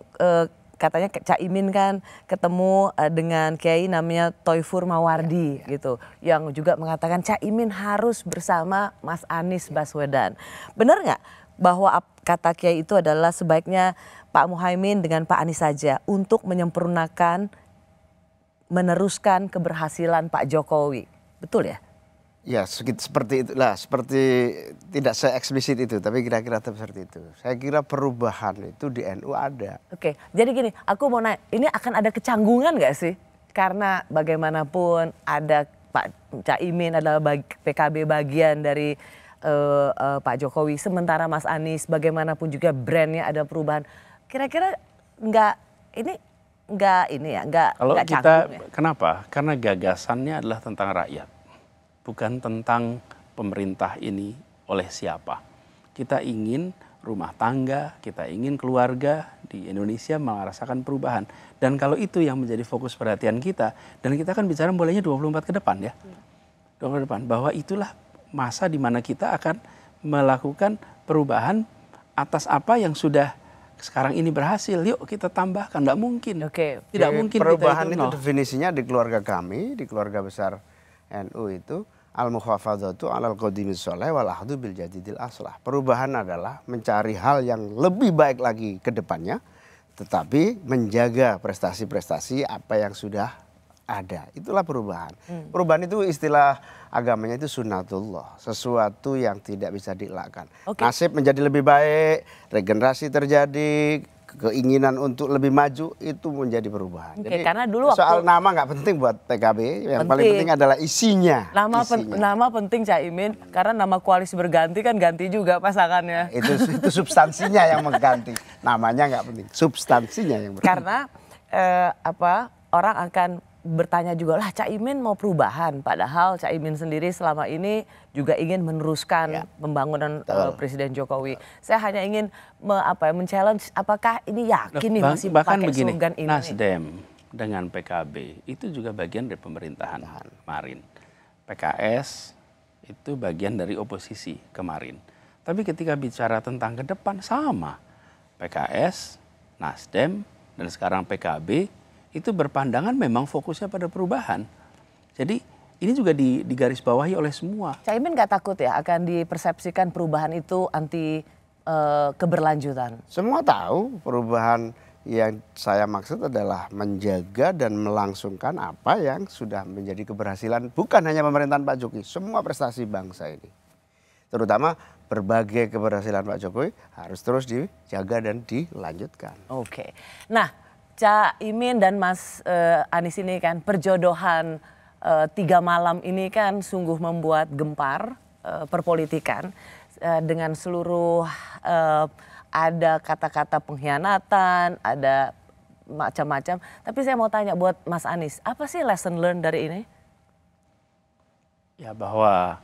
katanya Cak Imin kan ketemu dengan kiai namanya Toifur Mawardi gitu, yang juga mengatakan Cak Imin harus bersama Mas Anies Baswedan. Benar nggak bahwa kata kiai itu adalah sebaiknya Pak Muhaimin dengan Pak Anies saja untuk menyempurnakan, meneruskan keberhasilan Pak Jokowi, betul ya? Ya seperti itulah, seperti tidak se-eksplisit itu, tapi kira-kira seperti itu. Saya kira perubahan itu di NU ada. Oke, jadi gini, aku mau nanya, ini akan ada kecanggungan nggak sih? Karena bagaimanapun ada Pak Cak Imin adalah PKB bagian dari Pak Jokowi, sementara Mas Anies bagaimanapun juga brandnya ada perubahan. Kira-kira nggak Kalau nggak kita canggung ya? kenapa? Karena gagasannya adalah tentang rakyat, bukan tentang pemerintah ini oleh siapa. Kita ingin rumah tangga, kita ingin keluarga di Indonesia merasakan perubahan. Dan kalau itu yang menjadi fokus perhatian kita, dan kita kan bicara mulainya 24 ke depan ya. 24 ke depan, bahwa itulah masa di mana kita akan melakukan perubahan atas apa yang sudah sekarang ini berhasil. Yuk kita tambahkan, nggak mungkin. Tidak mungkin perubahan kita itu definisinya di keluarga kami, di keluarga besar NU itu al-mukhafadzatu 'alal qadimis sholih wal ahdu bil jadidil aslah. Perubahan adalah mencari hal yang lebih baik lagi ke depannya, tetapi menjaga prestasi-prestasi apa yang sudah ada. Itulah perubahan. Perubahan itu istilah agamanya itu sunnatullah, sesuatu yang tidak bisa dielakkan. Nasib menjadi lebih baik, regenerasi terjadi, keinginan untuk lebih maju itu menjadi perubahan. Jadi karena dulu soal nama nggak penting buat PKB, yang paling penting adalah isinya. Nama penting Cak Imin, karena nama koalisi berganti kan ganti juga pasangannya. Itu substansinya yang mengganti, namanya nggak penting, substansinya yang berganti. Karena orang akan bertanya juga, lah Cak Imin mau perubahan, padahal Cak Imin sendiri selama ini juga ingin meneruskan pembangunan Presiden Jokowi. Saya hanya ingin men-challenge apakah ini yakin nih masih pakai slogan ini. Nasdem dengan PKB itu juga bagian dari pemerintahan kemarin. PKS itu bagian dari oposisi kemarin. Tapi ketika bicara tentang ke depan sama. PKS, Nasdem, dan sekarang PKB itu berpandangan memang fokusnya pada perubahan. Jadi ini juga digarisbawahi oleh semua. Cak Imin nggak takut ya akan dipersepsikan perubahan itu anti keberlanjutan? Semua tahu perubahan yang saya maksud adalah menjaga dan melangsungkan apa yang sudah menjadi keberhasilan bukan hanya pemerintahan Pak Jokowi, semua prestasi bangsa ini. Terutama berbagai keberhasilan Pak Jokowi harus terus dijaga dan dilanjutkan. Oke. Nah, Cak Imin dan Mas Anies ini kan perjodohan 3 malam ini kan sungguh membuat gempar perpolitikan dengan seluruh ada kata-kata pengkhianatan, ada macam-macam. Tapi saya mau tanya buat Mas Anies, apa sih lesson learned dari ini? Ya bahwa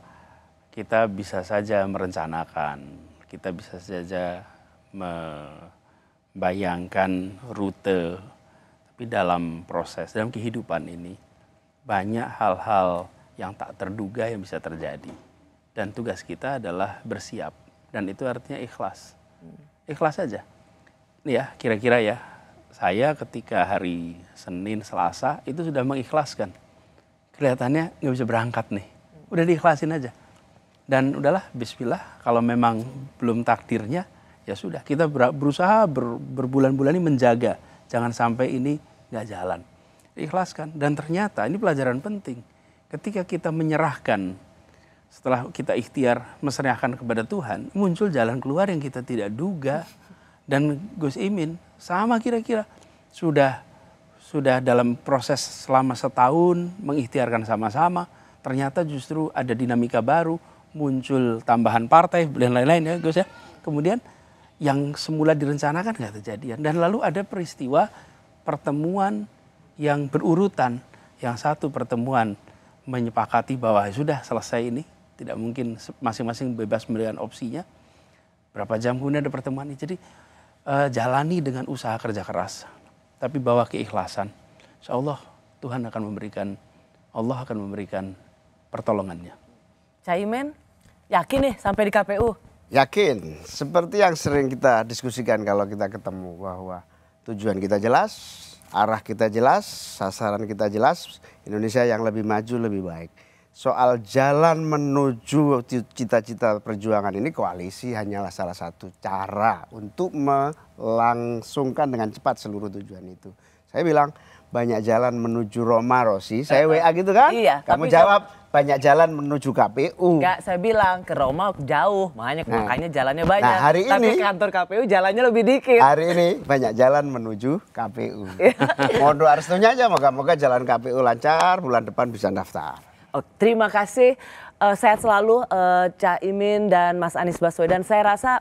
kita bisa saja merencanakan, kita bisa saja bayangkan rute, tapi dalam proses, dalam kehidupan ini banyak hal-hal yang tak terduga yang bisa terjadi. Dan tugas kita adalah bersiap, dan itu artinya ikhlas. Ikhlas saja. Ini ya, kira-kira ya, saya ketika hari Senin, Selasa itu sudah mengikhlaskan. Kelihatannya nggak bisa berangkat nih, udah diikhlasin aja. Dan udahlah, bismillah, kalau memang belum takdirnya, ya sudah, kita berusaha berbulan-bulan ini menjaga. Jangan sampai ini nggak jalan. Ikhlaskan. Dan ternyata ini pelajaran penting. Ketika kita menyerahkan, setelah kita ikhtiar menyerahkan kepada Tuhan, muncul jalan keluar yang kita tidak duga. Dan Gus Imin sama kira-kira. Sudah dalam proses selama setahun, mengikhtiarkan sama-sama. Ternyata justru ada dinamika baru, muncul tambahan partai dan lain-lain ya Gus ya. Kemudian yang semula direncanakan nggak terjadian. Dan lalu ada peristiwa pertemuan yang berurutan. Yang satu pertemuan menyepakati bahwa sudah selesai ini. Tidak mungkin masing-masing bebas memilih opsinya. Berapa jam kemudian ada pertemuan ini. Jadi jalani dengan usaha kerja keras, tapi bawa keikhlasan. Insya Allah Tuhan akan memberikan, Allah akan memberikan pertolongannya. Caimin, yakin nih sampai di KPU? Yakin, seperti yang sering kita diskusikan kalau kita ketemu, bahwa tujuan kita jelas, arah kita jelas, sasaran kita jelas, Indonesia yang lebih maju, lebih baik. Soal jalan menuju cita-cita perjuangan ini, koalisi hanyalah salah satu cara untuk melangsungkan dengan cepat seluruh tujuan itu. Saya bilang banyak jalan menuju Roma, Rosi. Saya WA gitu kan? Iya. Kamu jawab banyak jalan menuju KPU. Enggak, saya bilang ke Roma jauh, makanya jalannya banyak. Nah, hari tapi ini kantor KPU jalannya lebih dikit. Hari ini banyak jalan menuju KPU. Mohon doa restunya aja, moga-moga jalan KPU lancar, bulan depan bisa daftar. Oh, terima kasih, sehat selalu Caimin dan Mas Anies Baswedan. Saya rasa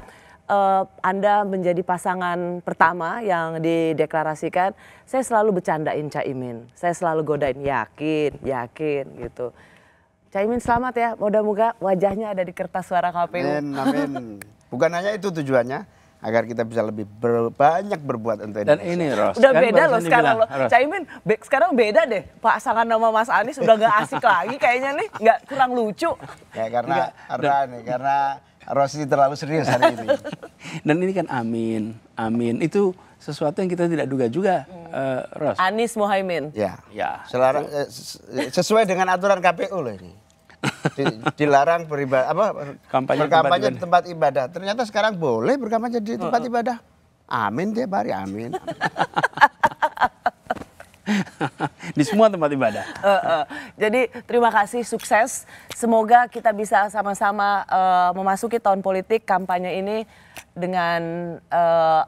Anda menjadi pasangan pertama yang dideklarasikan. Saya selalu bercandain Caimin, saya selalu godain, yakin gitu. Caimin selamat ya, moga-moga wajahnya ada di kertas suara KPU. Amin. Bukan hanya itu tujuannya, agar kita bisa lebih banyak berbuat untuk Indonesia. Dan ini Ros, udah kan beda loh sekarang loh. Ros. Caimin sekarang beda deh. Pasangan nama Mas Anies udah gak asik lagi kayaknya nih, nggak, kurang lucu. Ya karena Rosi terlalu serius hari ini. Dan ini kan amin itu sesuatu yang kita tidak duga juga, Ros. Anies Mohaimin. Ya. Sesuai dengan aturan KPU loh ini. Dilarang berkampanye di tempat ibadah. Ternyata sekarang boleh berkampanye di tempat ibadah. Amin tiap hari, amin. Di semua tempat ibadah. Jadi terima kasih, sukses. Semoga kita bisa sama-sama memasuki tahun politik kampanye ini dengan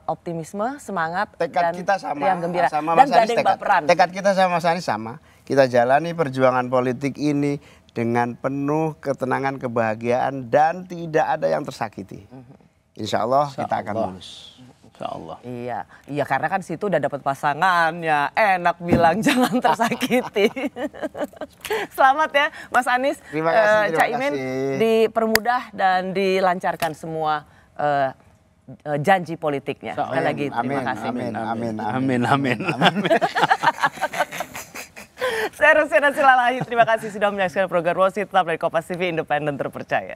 optimisme, semangat, tekad dan kita sama, yang gembira. Sama dan Mas Anies, baperan. tekad kita sama Mas Anies sama. Kita jalani perjuangan politik ini dengan penuh ketenangan, kebahagiaan, dan tidak ada yang tersakiti. Insya Allah kita akan lulus. Insya Allah. Iya karena kan situ udah dapat pasangannya, enak bilang jangan tersakiti. Selamat ya Mas Anies, terima kasih, Caimin, dipermudah dan dilancarkan semua janji politiknya. Sekali lagi terima kasih. Amin. Saya Rosyana Silalahi, terima kasih sudah menyaksikan program Rosi, tetap dari Kompas TV, independen terpercaya.